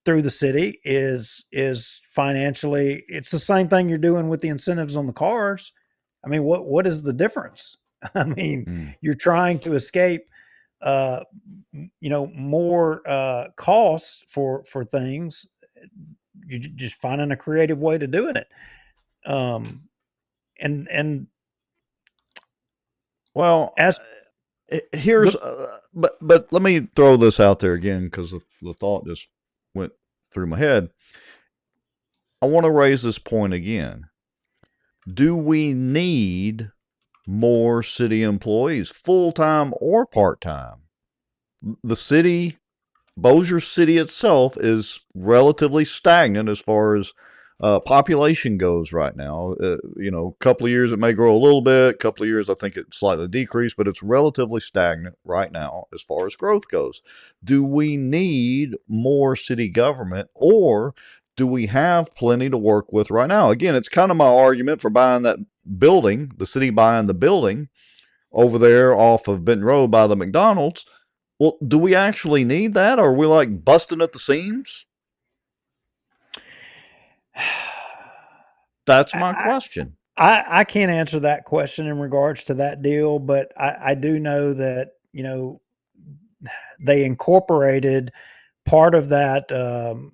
through the city is financially, it's the same thing you're doing with the incentives on the cars. I mean, what is the difference? I mean, you're trying to escape, more costs for things. You're just finding a creative way to doing it. And well, as here's, but let me throw this out there again, because the thought just went through my head. I want to raise this point again. Do we need more city employees, full-time or part-time? The city, Bossier City itself, is relatively stagnant as far as population goes right now. A couple of years it may grow a little bit, a couple of years I think it slightly decreased, but it's relatively stagnant right now as far as growth goes. Do we need more city government, or do we have plenty to work with right now? Again, it's kind of my argument for buying that building, the city buying the building over there off of Benton Road by the McDonald's. Well, do we actually need that, or are we like busting at the seams? That's my question. I can't answer that question in regards to that deal, but I do know that, they incorporated part of that, the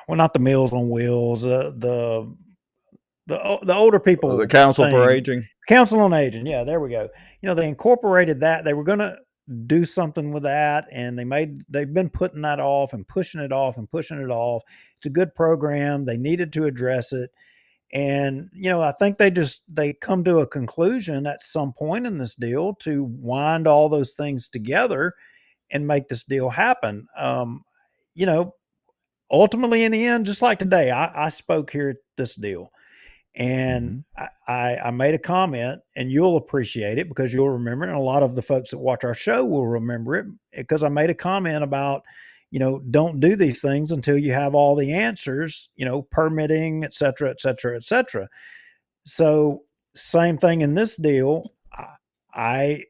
well, not the Meals on Wheels, the older people The Council for thing. Aging. Council on Aging. Yeah, there we go. They incorporated that. They were going to do something with that, and they've been putting that off and pushing it off and pushing it off. It's a good program. They needed to address it. And, I think they come to a conclusion at some point in this deal to wind all those things together and make this deal happen. Ultimately in the end, just like today, I spoke here at this deal, and I made a comment, and you'll appreciate it because you'll remember it. And a lot of the folks that watch our show will remember it because I made a comment about, don't do these things until you have all the answers, permitting, et cetera, et cetera, et cetera. So same thing in this deal. I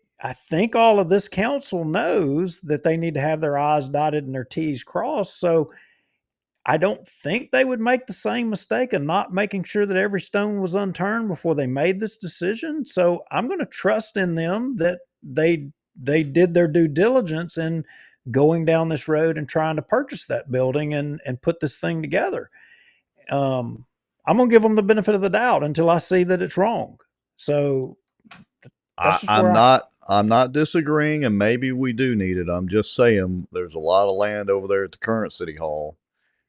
think all of this council knows that they need to have their I's dotted and their T's crossed. So I don't think they would make the same mistake of not making sure that every stone was unturned before they made this decision. So I'm going to trust in them that they did their due diligence in going down this road and trying to purchase that building and put this thing together. I'm going to give them the benefit of the doubt until I see that it's wrong. So I'm not disagreeing, and maybe we do need it. I'm just saying there's a lot of land over there at the current city hall,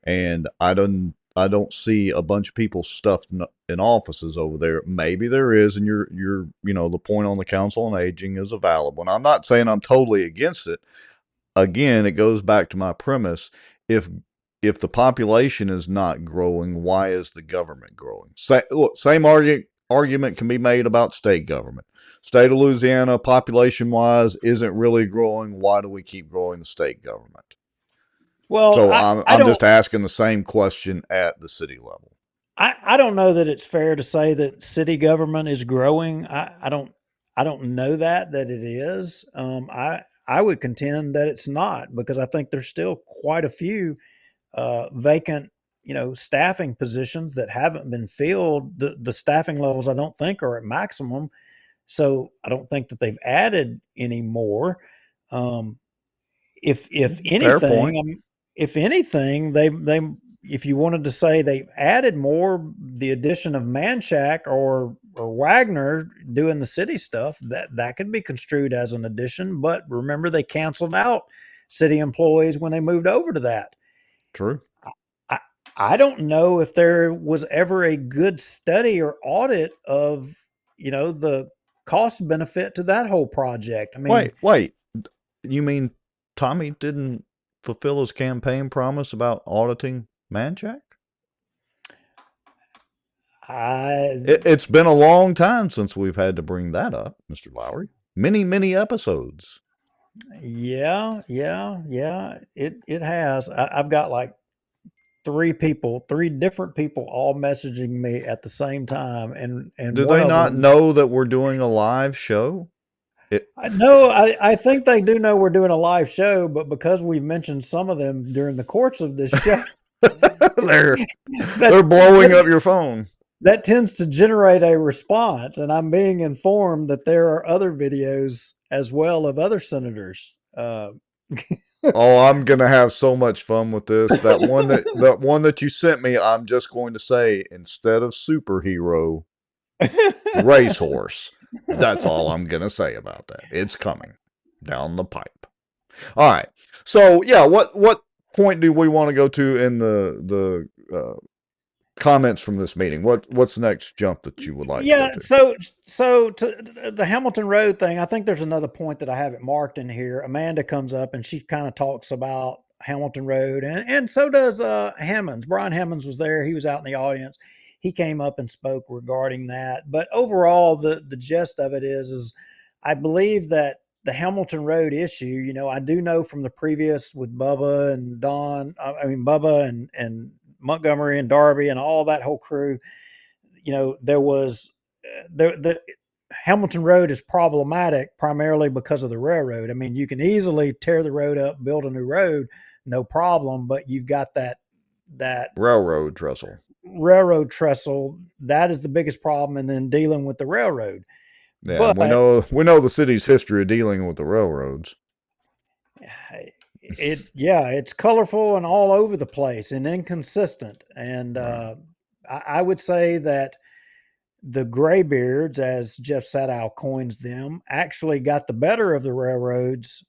and I don't see a bunch of people stuffed in offices over there. Maybe there is, and you're the point on the Council on Aging is a valid one. I'm not saying I'm totally against it. Again, it goes back to my premise. If the population is not growing, why is the government growing? Same argument can be made about state government. State of Louisiana, population-wise, isn't really growing. Why do we keep growing the state government? Well, so I'm just asking the same question at the city level. I don't know that it's fair to say that city government is growing. I don't know that it is. I would contend that it's not, because I think there's still quite a few vacant, staffing positions that haven't been filled. The staffing levels I don't think are at maximum. So I don't think that they've added any more. If anything, if you wanted to say they've added more, the addition of Manchac or Wagner doing the city stuff, that could be construed as an addition. But remember, they canceled out city employees when they moved over to that. True. I don't know if there was ever a good study or audit of, the cost benefit to that whole project. I mean, wait, you mean Tommy didn't fulfill his campaign promise about auditing Manchac? It's been a long time since we've had to bring that up, Mr. Lowrie. Many episodes. Yeah. It has. I've got like three different people all messaging me at the same time. And do they not know that we're doing a live show? No, I think they do know we're doing a live show, but because we've mentioned some of them during the course of this show, they're blowing up your phone. That tends to generate a response, and I'm being informed that there are other videos as well of other senators. Oh, I'm gonna have so much fun with this. That one that you sent me, I'm just going to say, instead of superhero, racehorse. That's all I'm going to say about that. It's coming down the pipe. All right. So, yeah, what point do we want to go to in the comments from this meeting? What's the next jump that you would like to go to? So to the Hamilton Road thing, I think there's another point that I have it marked in here. Amanda comes up and she kind of talks about Hamilton Road, and so does Hammonds. Brian Hammonds was there. He was out in the audience. He came up and spoke regarding that. But overall, the gist of it is I believe that the Hamilton Road issue, I do know from the previous with Bubba and Bubba and Montgomery and Darby and all that whole crew, there was the Hamilton Road is problematic primarily because of the railroad. I mean, you can easily tear the road up, build a new road, no problem, but you've got that Railroad trestle. railroad trestle. That is the biggest problem, and then dealing with the railroad. Yeah, But we know the city's history of dealing with the railroads. it's colorful and all over the place and inconsistent. And Right. I would say that the graybeards, as Jeff Sadow coins them, actually got the better of the railroads,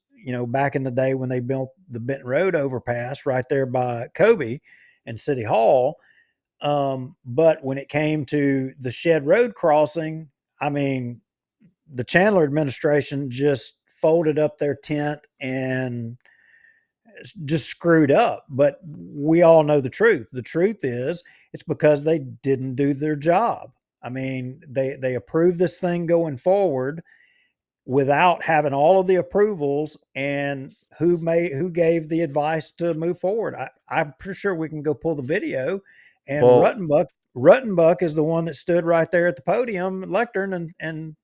back in the day when they built the Benton Road overpass right there by Kobe and City Hall. But when it came to the Shed Road crossing, I mean, the Chandler administration just folded up their tent and just screwed up. But we all know the truth. The truth is it's because they didn't do their job. I mean, they approved this thing going forward without having all of the approvals, and who gave the advice to move forward. I'm pretty sure we can go pull the video, and Well, Ruttenbuck is the one that stood right there at the podium lectern and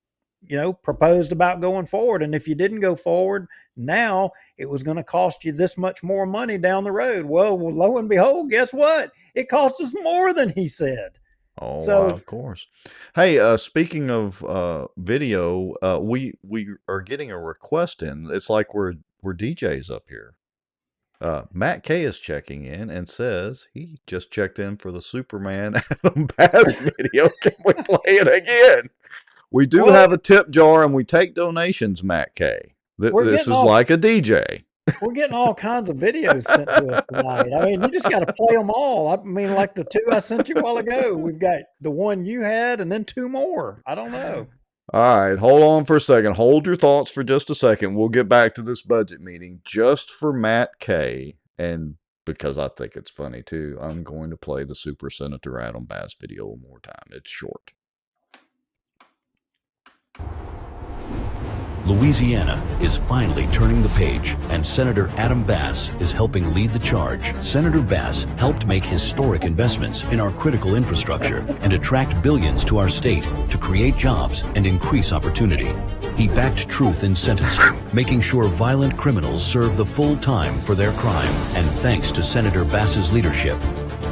proposed about going forward. And if you didn't go forward now, it was going to cost you this much more money down the road. Well, lo and behold, guess what? It cost us more than he said. oh, So of course. Hey, speaking of video, we are getting a request in. It's like we're DJs up here. Matt K is checking in and says he just checked in for the Superman Adam Bass video. Can we play it again? We do Well, have a tip jar and we take donations, Matt K. we're This getting is all like a DJ. we're getting all kinds of videos sent to us tonight. I mean, you just got to play them all. I mean, like the two I sent you a while ago. We've got the one you had and then two more. I don't know. All right, hold on for a second. Hold your thoughts for just a second. We'll get back to this budget meeting just for Matt K. And because I think it's funny too, I'm going to play the Super Senator Adam Bass video one more time. It's short. Louisiana is finally turning the page, and Senator Adam Bass is helping lead the charge. Senator Bass helped make historic investments in our critical infrastructure and attract billions to our state to create jobs and increase opportunity. He backed truth in sentencing, making sure violent criminals serve the full time for their crime. And thanks to Senator Bass's leadership,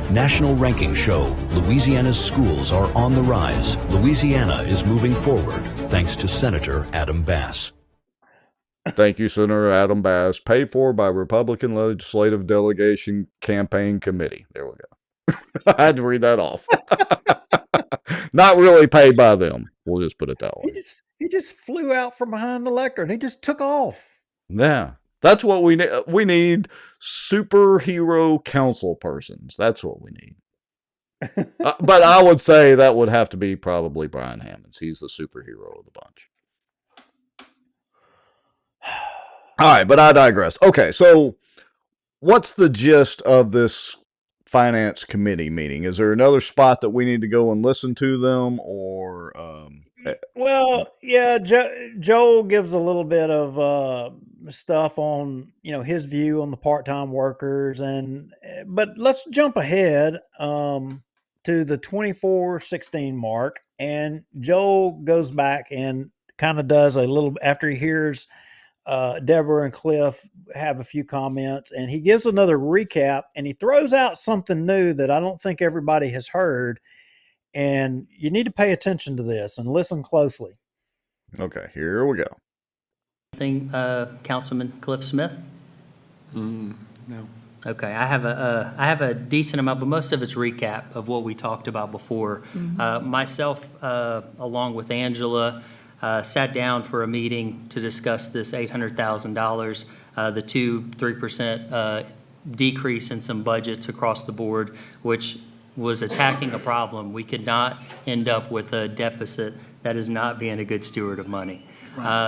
national rankings show Louisiana's schools are on the rise. Louisiana is moving forward thanks to Senator Adam Bass. Thank you, Senator Adam Bass. Paid for by Republican Legislative Delegation Campaign Committee. There we go. I had to read that off. Not really paid by them. We'll just put it that way. He just flew out from behind the lectern. He just took off. Yeah. That's what we need. We need superhero council persons. That's what we need. But I would say that would have to be probably Brian Hammonds. He's the superhero of the bunch. All right, but I digress. Okay, so what's the gist of this finance committee meeting? Is there another spot that we need to go and listen to them, or Well, yeah, Joel gives a little bit of stuff on his view on the part-time workers, but let's jump ahead to the 2416 mark, and Joel goes back and kind of does a little after he hears Deborah and Cliff have a few comments, and he gives another recap, and he throws out something new that I don't think everybody has heard. And you need to pay attention to this and listen closely. Okay, here we go. Councilman Cliff Smith? No. Okay, I have a decent amount, but most of it's recap of what we talked about before. Myself, along with Angela, sat down for a meeting to discuss this $800,000, the 3% decrease in some budgets across the board, which was attacking a problem. We could not end up with a deficit that is not being a good steward of money.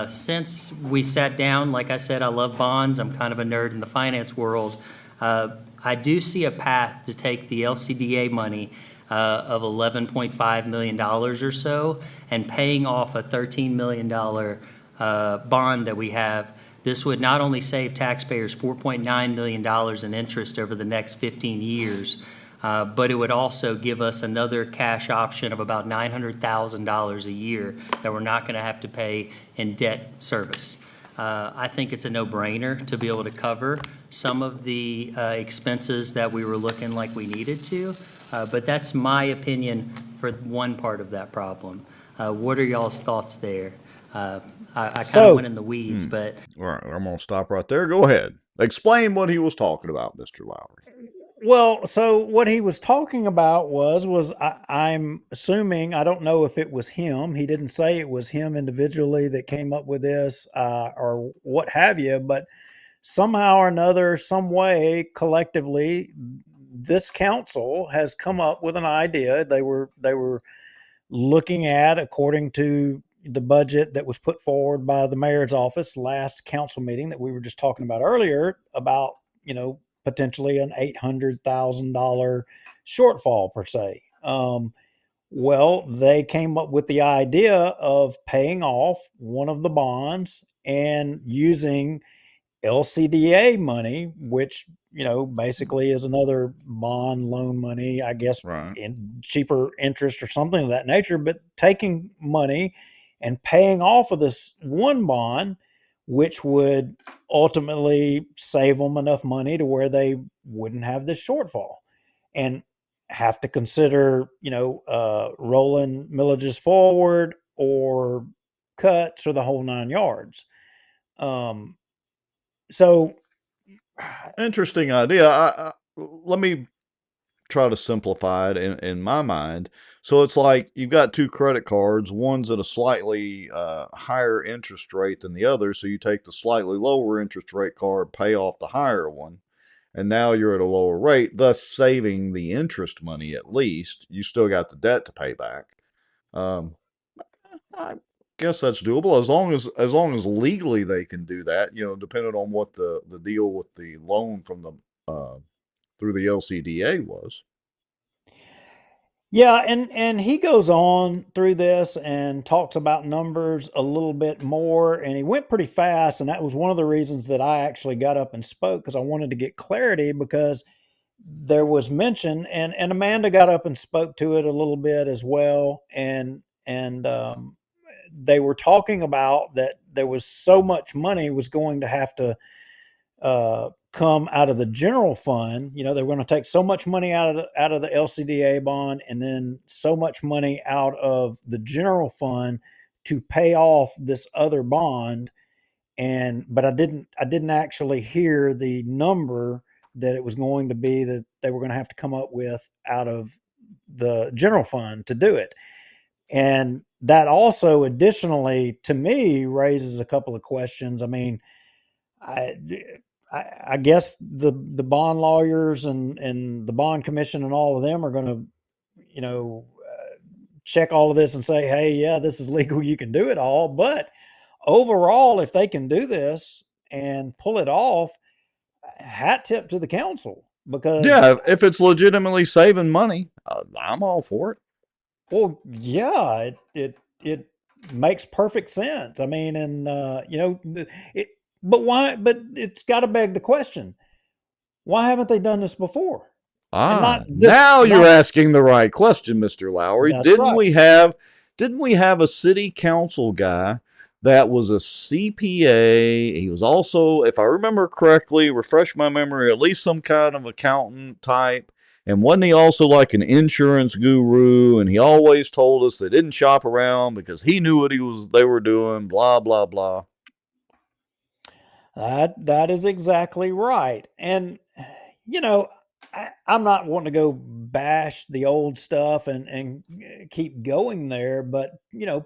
Since we sat down, like I said, I love bonds. I'm kind of a nerd in the finance world. I do see a path to take the LCDA money of $11.5 million or so and paying off a $13 million bond that we have. This would not only save taxpayers $4.9 million in interest over the next 15 years, but it would also give us another cash option of about $900,000 a year that we're not going to have to pay in debt service. I think it's a no-brainer to be able to cover some of the expenses that we were looking like we needed to, but that's my opinion for one part of that problem. What are y'all's thoughts there? I kind of went in the weeds, but All right, I'm going to stop right there. Go ahead. Explain what he was talking about, Mr. Lowrie. Well, so what he was talking about was I'm assuming, I don't know if it was him. He didn't say it was him individually that came up with this or what have you, but somehow or another, some way, collectively, this council has come up with an idea. They were looking at, according to the budget that was put forward by the mayor's office last council meeting that we were just talking about earlier, about, potentially an $800,000 shortfall per se. Well, they came up with the idea of paying off one of the bonds and using LCDA money, which, basically is another bond loan money, I guess, Right. in cheaper interest or something of that nature, but taking money and paying off of this one bond, which would ultimately save them enough money to where they wouldn't have this shortfall and have to consider, rolling millages forward or cuts or the whole 9 yards. So Interesting idea. Let me try to simplify it in my mind. So it's like you've got two credit cards. One's at a slightly higher interest rate than the other. So you take the slightly lower interest rate card, pay off the higher one, and now you're at a lower rate, thus saving the interest money at least. You still got the debt to pay back. Um, I guess that's doable as long as legally they can do that. Depending on what the deal with the loan from the through the LCDA was. yeah, and he goes on through this and talks about numbers a little bit more, and he went pretty fast, and that was one of the reasons that I actually got up and spoke, because I wanted to get clarity, because there was mention, and Amanda got up and spoke to it a little bit as well, and they were talking about that there was so much money was going to have to come out of the general fund. They're going to take so much money out of the LCDA bond, and then so much money out of the general fund to pay off this other bond. But I didn't actually hear the number that it was going to be that they were going to have to come up with out of the general fund to do it. And that also additionally, to me, raises a couple of questions. I mean, I, I guess the bond lawyers and the bond commission and all of them are going to, check all of this and say, hey, yeah, this is legal. You can do it all. But overall, if they can do this and pull it off, hat tip to the council, because Yeah, if it's legitimately saving money, I'm all for it. well, yeah, it makes perfect sense. I mean, and it, but why? But it's got to beg the question: why haven't they done this before? And not this. Now you're Not asking the right question, Mr. Lowrie. that's right. Didn't we have a city council guy that was a CPA? He was also, if I remember correctly, refresh my memory, at least some kind of accountant type. And wasn't he also like an insurance guru? And he always told us they didn't shop around because he knew what they were doing, blah, blah, blah. That is exactly right. And you know, I'm not wanting to go bash the old stuff and keep going there, but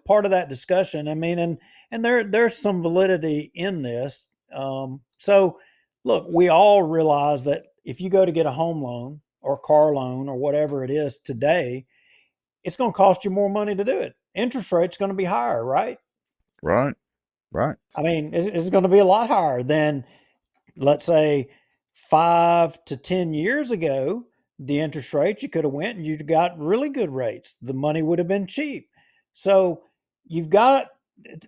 part of that discussion, I mean, and there's some validity in this. So look, we all realize that if you go to get a home loan or car loan or whatever it is today, it's going to cost you more money to do it. Interest rate's going to be higher, right? Right? Right. I mean, it's going to be a lot higher than, let's say, 5 to 10 years ago. The interest rates, you could have went and you got really good rates. The money would have been cheap. So you've got,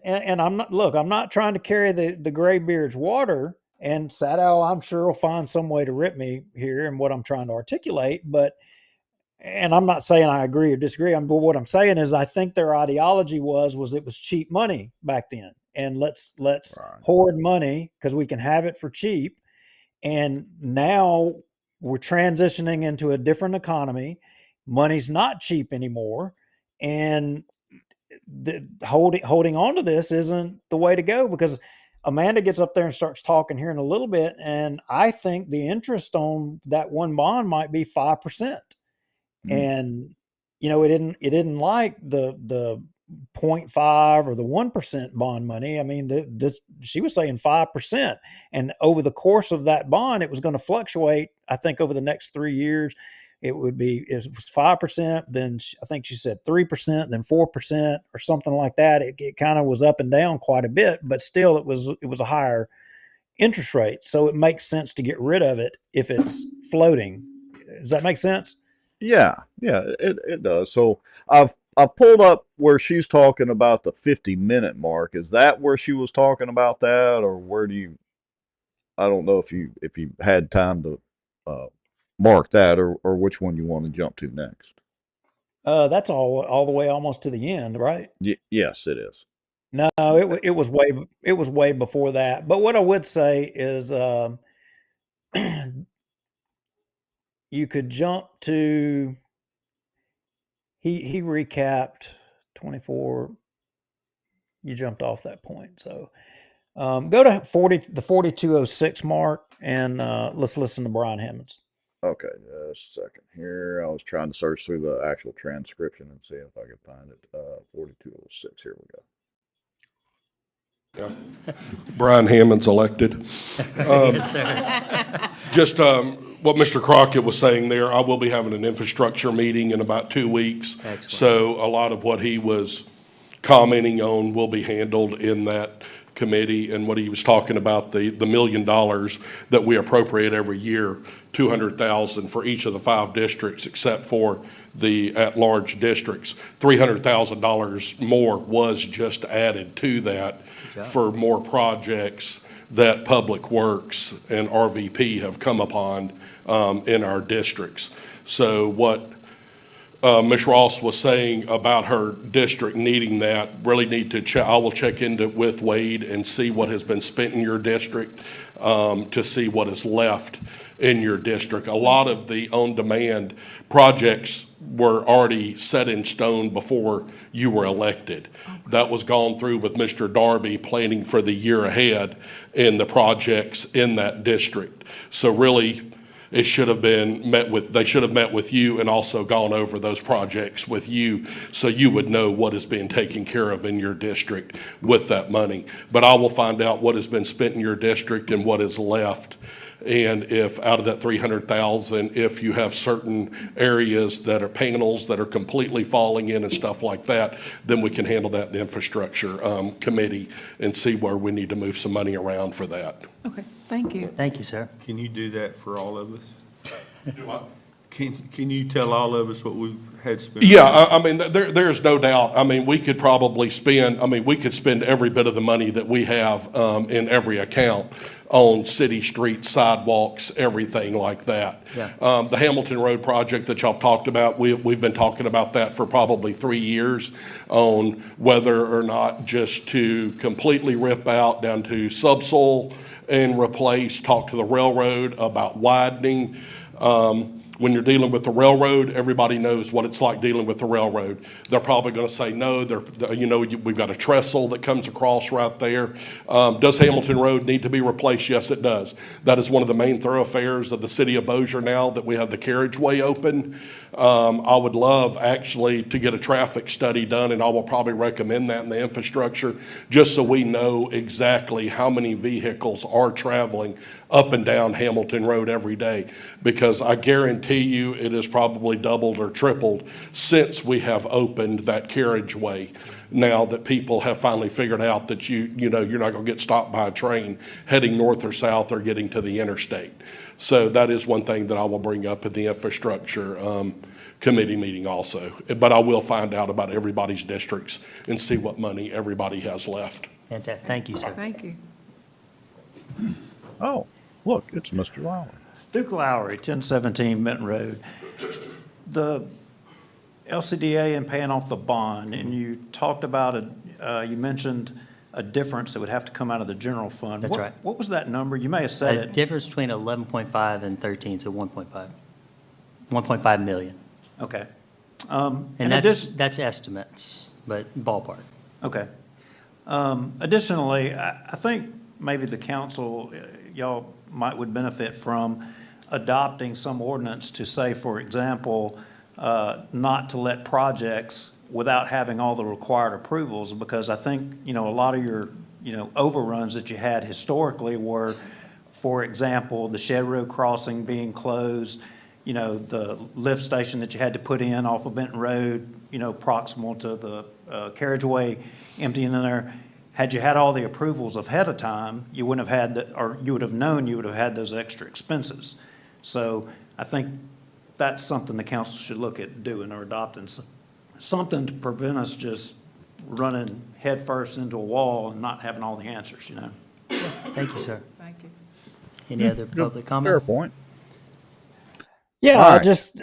and I'm not trying to carry the graybeard's water. And Sadow, I'm sure will find some way to rip me here in what I'm trying to articulate. But, and I'm not saying I agree or disagree. But what I'm saying is I think their ideology was it was cheap money back then, and let's Right. hoard money because we can have it for cheap. And now we're transitioning into a different economy. Money's not cheap anymore, and holding on to this isn't the way to go, because Amanda gets up there and starts talking here in a little bit, and I think the interest on that one bond might be 5%. And it didn't like the 0.5 or the 1% bond money. I mean, she was saying 5%, and over the course of that bond, it was going to fluctuate. I think over the next 3 years, it was 5%. Then I think she said 3%, then 4% or something like that. It kind of was up and down quite a bit, but still it was a higher interest rate. So it makes sense to get rid of it if it's floating. Does that make sense? Yeah, it does. So I've pulled up where she's talking about the 50-minute mark. Is that where she was talking about that, or where do you? I don't know if you had time to mark that, or which one you want to jump to next. That's all the way almost to the end, right? Yes, it is. No, it was way before that. But what I would say is, you could jump to, he recapped 24. You jumped off that point, so go to the 4206 mark, and let's listen to Brian Hammonds. Okay, just a second here. I was trying to search through the actual transcription and see if I could find it. 4206. Here we go. Brian Hammond's elected. Yes, sir. Just what Mr. Crockett was saying there, I will be having an infrastructure meeting in about 2 weeks. Excellent. So a lot of what he was commenting on will be handled in that committee. And what he was talking about, the $1 million that we appropriate every year, 200,000 for each of the 5 districts except for the at-large districts. $300,000 more was just added to that for more projects that Public Works and RVP have come upon in our districts. So what Ms. Ross was saying about her district needing that, really need to check. I will check into with Wade and see what has been spent in your district to see what is left in your district. A lot of the on-demand projects were already set in stone before you were elected. That was gone through with Mr. Darby planning for the year ahead in the projects in that district. So really, it should have been they should have met with you and also gone over those projects with you, so you would know what is being taken care of in your district with that money. But I will find out what has been spent in your district and what is left. And if out of that 300,000, if you have certain areas that are panels that are completely falling in and stuff like that, then we can handle that in the infrastructure committee and see where we need to move some money around for that. Okay, thank you. Thank you, sir. Can you do that for all of us? Do I? Can you tell all of us what we've had spent? Yeah, I mean, there's no doubt. I mean, we could probably we could spend every bit of the money that we have in every account on city streets, sidewalks, everything like that. Yeah. The Hamilton Road project that y'all have talked about, we've been talking about that for probably 3 years on whether or not just to completely rip out down to subsoil and replace, talk to the railroad about widening. When you're dealing with the railroad, everybody knows what it's like dealing with the railroad. They're probably going to say, no, we've got a trestle that comes across right there. Does Hamilton Road need to be replaced? Yes, it does. That is one of the main thoroughfares of the city of Bossier now that we have the carriageway open. I would love actually to get a traffic study done, and I will probably recommend that in the infrastructure, just so we know exactly how many vehicles are traveling up and down Hamilton Road every day. Because I guarantee guarantee you it has probably doubled or tripled since we have opened that carriageway. Now that people have finally figured out that you're not going to get stopped by a train heading north or south or getting to the interstate. So that is one thing that I will bring up at the infrastructure committee meeting also. But I will find out about everybody's districts and see what money everybody has left. Fantastic. Thank you, sir. Thank you. Oh, look, it's Mr. Lowry. Duke Lowry, 1017 Benton Road. The LCDA and paying off the bond, and you talked about you mentioned a difference that would have to come out of the general fund. That's right. What was that number? You may have said A it. difference between 11.5 and 13, so 1.5. 1.5 million. Okay. And that's estimates, but ballpark. Okay. Additionally, I think maybe the council, y'all would benefit from adopting some ordinance to say, for example, not to let projects without having all the required approvals, because I think, a lot of your, overruns that you had historically were, for example, the Shed Road crossing being closed, the lift station that you had to put in off of Benton Road, proximal to the carriageway emptying in there. Had you had all the approvals ahead of time, you wouldn't have had that, or you would have known you would have had those extra expenses. So I think that's something the council should look at doing or adopting, something to prevent us just running headfirst into a wall and not having all the answers, Thank you, sir. Thank you. Any other public comment? Fair point. Yeah, All right. just,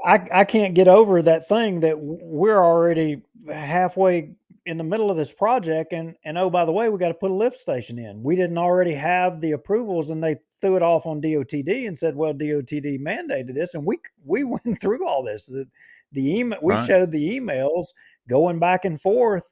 I can't get over that thing that we're already halfway in the middle of this project and oh, by the way, we got to put a lift station in. We didn't already have the approvals and they threw it off on DOTD and said, well, DOTD mandated this. And we went through all this. The email, we Right. showed the emails going back and forth,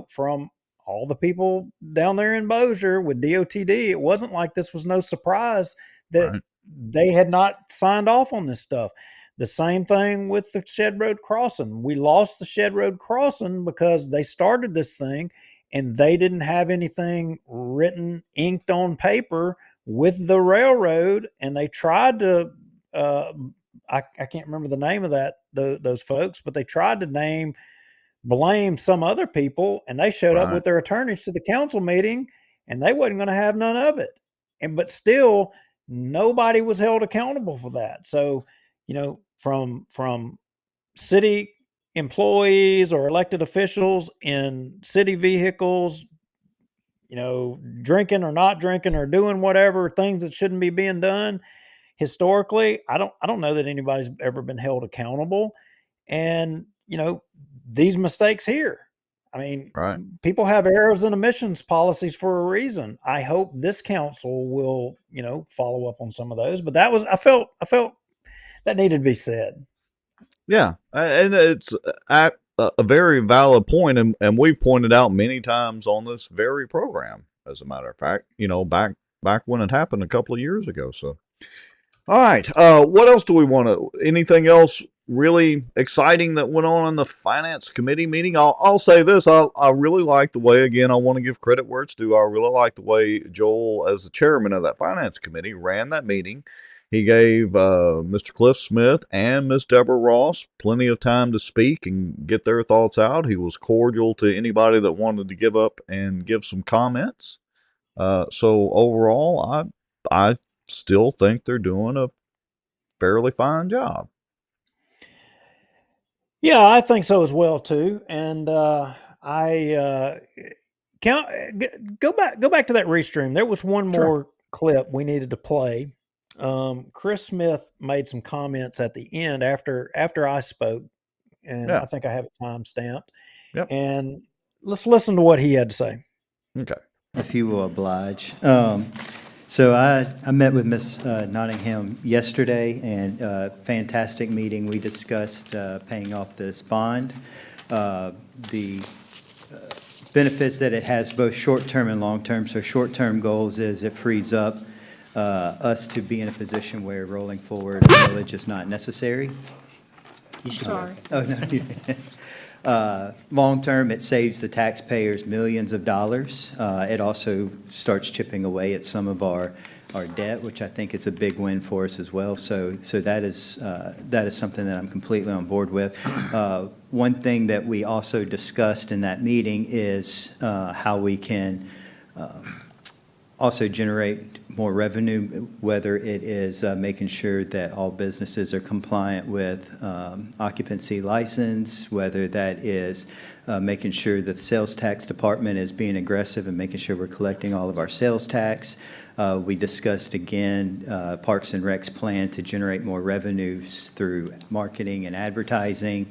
from all the people down there in Bossier with DOTD. It wasn't like this was no surprise that Right. they had not signed off on this stuff. The same thing with the Shed Road crossing. We lost the Shed Road crossing because they started this thing and they didn't have anything written, inked on paper with the railroad. And they tried to, I can't remember the name of those folks, but they tried to blame some other people, and they showed up Right. with their attorneys to the council meeting and they wasn't going to have none of it. But still, nobody was held accountable for that. So, from city employees or elected officials in city vehicles, drinking or not drinking or doing whatever things that shouldn't be being done. Historically, I don't know that anybody's ever been held accountable. And, these mistakes here. I mean, Right. people have errors and omissions policies for a reason. I hope this council will, follow up on some of those. But I felt that needed to be said. Yeah, and it's a very valid point, and we've pointed out many times on this very program, as a matter of fact, back when it happened a couple of years ago. So, all right, what else do we want to? Anything else really exciting that went on in the finance committee meeting? I'll say this: I really like the way. Again, I want to give credit where it's due. I really like the way Joel, as the chairman of that finance committee, ran that meeting. He gave Mr. Cliff Smith and Miss Deborah Ross plenty of time to speak and get their thoughts out. He was cordial to anybody that wanted to give up and give some comments. So overall, I still think they're doing a fairly fine job. Yeah, I think so as well too. And I go back to that restream. There was one more clip we needed to play. Chris Smith made some comments at the end after I spoke, and I think I have it time stamped. Yep. And let's listen to what he had to say. Okay. If you will oblige. So I met with Ms. Nottingham yesterday, and fantastic meeting. We discussed paying off this bond, the benefits that it has, both short-term and long-term. So short-term goals is it frees up us to be in a position where rolling forward a village is not necessary. Sorry. Oh, no. Long-term, it saves the taxpayers millions of dollars. It also starts chipping away at some of our debt, which I think is a big win for us as well. So that is something that I'm completely on board with. One thing that we also discussed in that meeting is how we can also generate more revenue, whether it is making sure that all businesses are compliant with occupancy license, whether that is making sure that the sales tax department is being aggressive and making sure we're collecting all of our sales tax. We discussed again Parks and Rec's plan to generate more revenues through marketing and advertising.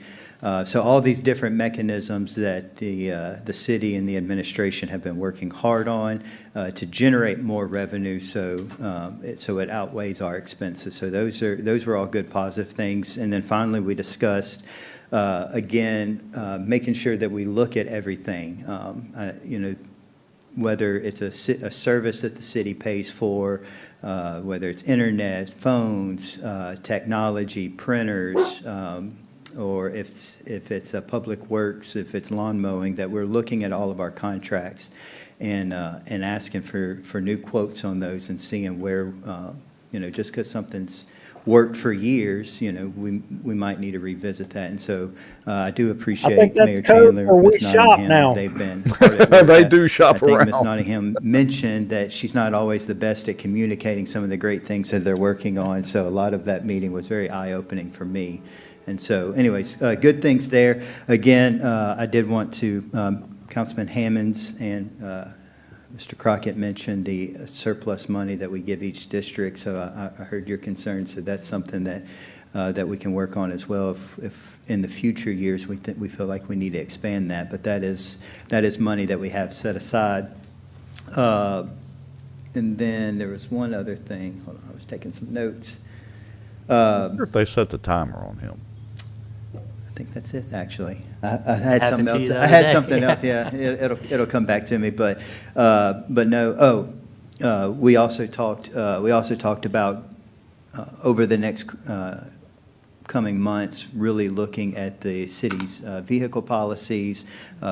So all these different mechanisms that the city and the administration have been working hard on to generate more revenue, so it outweighs our expenses. So those were all good positive things. And then finally, we discussed again making sure that we look at everything. Whether it's a service that the city pays for, whether it's internet, phones, technology, printers. Or if it's a public works, if it's lawn mowing, that we're looking at all of our contracts and asking for new quotes on those and seeing where, just because something's worked for years, we might need to revisit that. And so I do appreciate Mayor Chandler, Ms. Nottingham. They've been hard at work. They do shop around. I think Ms. Nottingham mentioned that she's not always the best at communicating some of the great things that they're working on. So a lot of that meeting was very eye-opening for me. And so anyways, good things there. Again, I did want to, Councilman Hammonds and Mr. Crockett mentioned the surplus money that we give each district. So I heard your concerns. So that's something that we can work on as well. If in the future years we feel like we need to expand that, but that is money that we have set aside. And then there was one other thing. Hold on, I was taking some notes. I wonder if they set the timer on him. I think that's it, actually. I had something else. I had something else. Yeah, it'll come back to me. But no. We also talked about over the next coming months, really looking at the city's vehicle policies,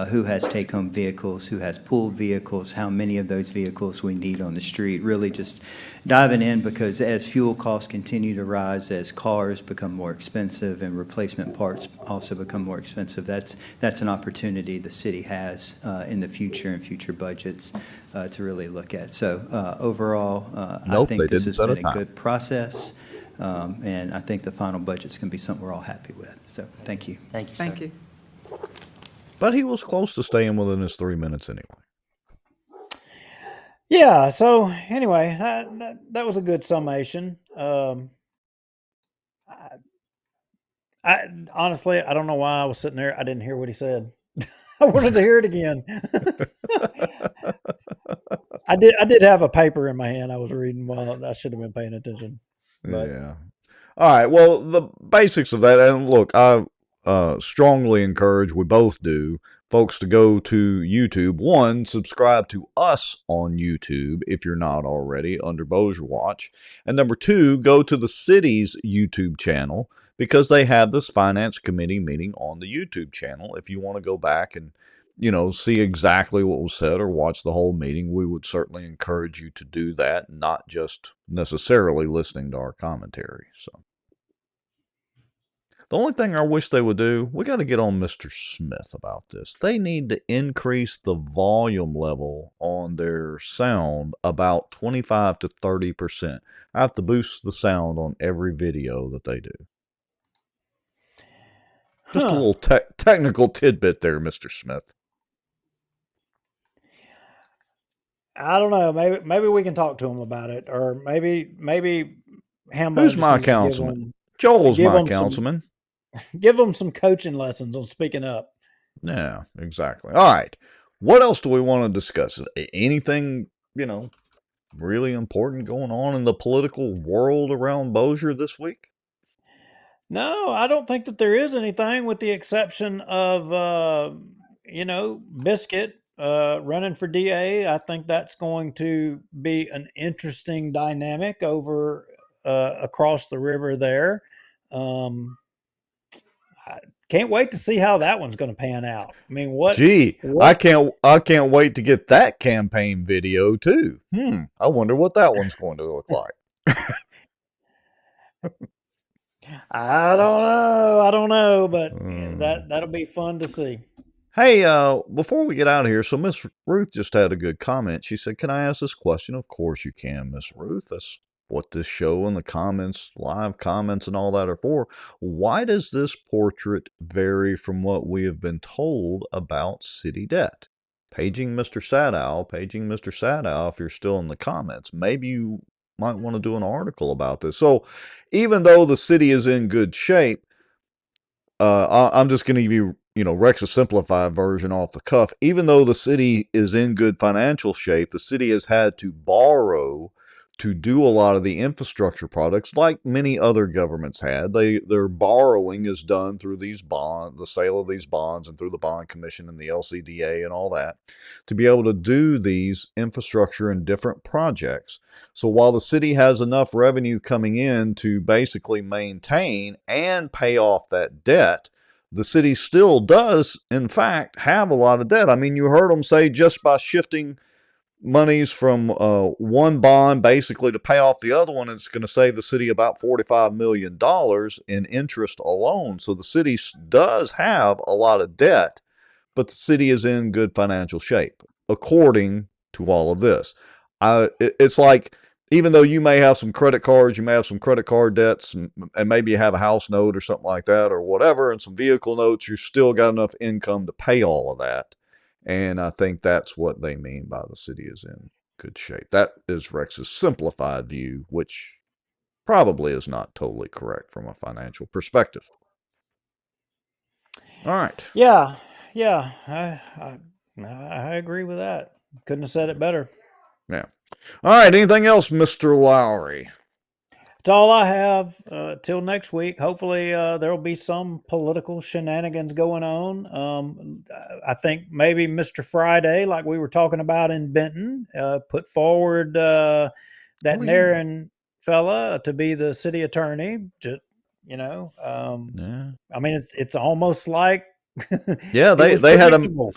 who has take-home vehicles, who has pooled vehicles, how many of those vehicles we need on the street. Really just diving in, because as fuel costs continue to rise, as cars become more expensive and replacement parts also become more expensive, that's an opportunity the city has in the future and future budgets to really look at. So overall, I think this has been a good process. And I think the final budget's going to be something we're all happy with. So thank you. Thank you, sir. Thank you. But he was close to staying within his 3 minutes anyway. Yeah. So anyway, that was a good summation. I honestly, I don't know why I was sitting there. I didn't hear what he said. I wanted to hear it again. I did have a paper in my hand I was reading while I should have been paying attention. But. Yeah. All right. Well, the basics of that, and look, I strongly encourage, we both do, folks to go to YouTube. One, subscribe to us on YouTube if you're not already under Bossier Watch. And number two, go to the city's YouTube channel, because they have this finance committee meeting on the YouTube channel. If you want to go back and see exactly what was said or watch the whole meeting, we would certainly encourage you to do that, not just necessarily listening to our commentary. So the only thing I wish they would do, we got to get on Mr. Smith about this. They need to increase the volume level on their sound about 25 to 30%. I have to boost the sound on every video that they do. Just a little technical tidbit there, Mr. Smith. I don't know. Maybe we can talk to him about it, or maybe Hambo. Who's my councilman? Joel's my councilman. Give them some coaching lessons on speaking up. Yeah, exactly. All right. What else do we want to discuss? Anything, really important going on in the political world around Bossier this week? No, I don't think that there is anything, with the exception of, Biscuit running for DA. I think that's going to be an interesting dynamic over across the river there. can't wait to see how that one's going to pan out. I mean, Gee, what I can't wait to get that campaign video too. I wonder what that one's going to look like. I don't know, but that'll be fun to see. Hey, before we get out of here, so Miss Ruth just had a good comment. She said, "Can I ask this question?" Of course you can, Miss Ruth. That's what this show and the comments, live comments and all that are for. Why does this portrait vary from what we have been told about city debt? Paging Mr. Sadow, if you're still in the comments. Maybe you might want to do an article about this. So even though the city is in good shape, I'm just going to give you, Rex's simplified version off the cuff. Even though the city is in good financial shape, the city has had to borrow to do a lot of the infrastructure products, like many other governments had. Their borrowing is done through these bonds, the sale of these bonds, and through the bond commission and the LCDA and all that, to be able to do these infrastructure and different projects. So while the city has enough revenue coming in to basically maintain and pay off that debt, the city still does, in fact, have a lot of debt. I mean, you heard them say just by shifting monies from one bond basically to pay off the other one, it's going to save the city about $45 million in interest alone. So the city does have a lot of debt, but the city is in good financial shape, according to all of this. It's like, even though you may have some credit cards, you may have some credit card debts, and maybe you have a house note or something like that or whatever, and some vehicle notes, you still got enough income to pay all of that. And I think that's what they mean by the city is in good shape. That is Rex's simplified view, which probably is not totally correct from a financial perspective. All right. Yeah, I agree with that. Couldn't have said it better. Yeah. All right. Anything else, Mr. Lowrie? That's all I have. Till next week. Hopefully, there will be some political shenanigans going on. I think maybe Mr. Friday, like we were talking about in Benton, put forward that Naren fella to be the city attorney. Just, Yeah. I mean, it's almost like Yeah, it was they had predictable.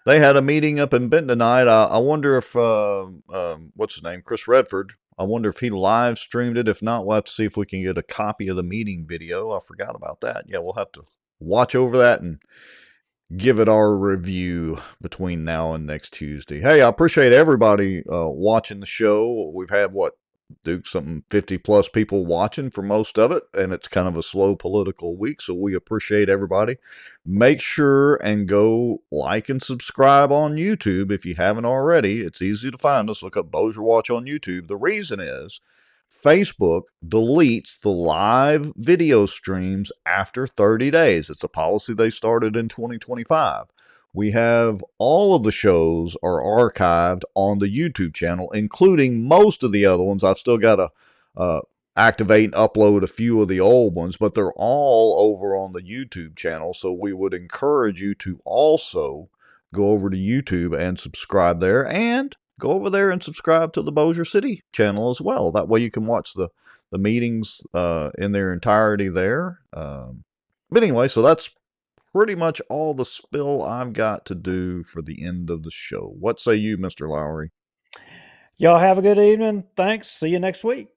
they had a meeting up in Benton tonight. I wonder if what's his name, Chris Redford. I wonder if he live streamed it. If not, we'll have to see if we can get a copy of the meeting video. I forgot about that. Yeah, we'll have to watch over that and give it our review between now and next Tuesday. Hey, I appreciate everybody watching the show. We've had, Duke, something 50 plus people watching for most of it, and it's kind of a slow political week, so we appreciate everybody. Make sure and go like and subscribe on YouTube if you haven't already. It's easy to find us. Look up Bossier Watch on YouTube. The reason is Facebook deletes the live video streams after 30 days. It's a policy they started in 2025. We have all of the shows are archived on the YouTube channel, including most of the other ones. I've still got to activate and upload a few of the old ones, but they're all over on the YouTube channel. So we would encourage you to also go over to YouTube and subscribe there, and go over there and subscribe to the Bossier City channel as well. That way you can watch the meetings in their entirety there. But anyway, so that's pretty much all the spill I've got to do for the end of the show. What say you, Mr. Lowrie? Y'all have a good evening. Thanks. See you next week.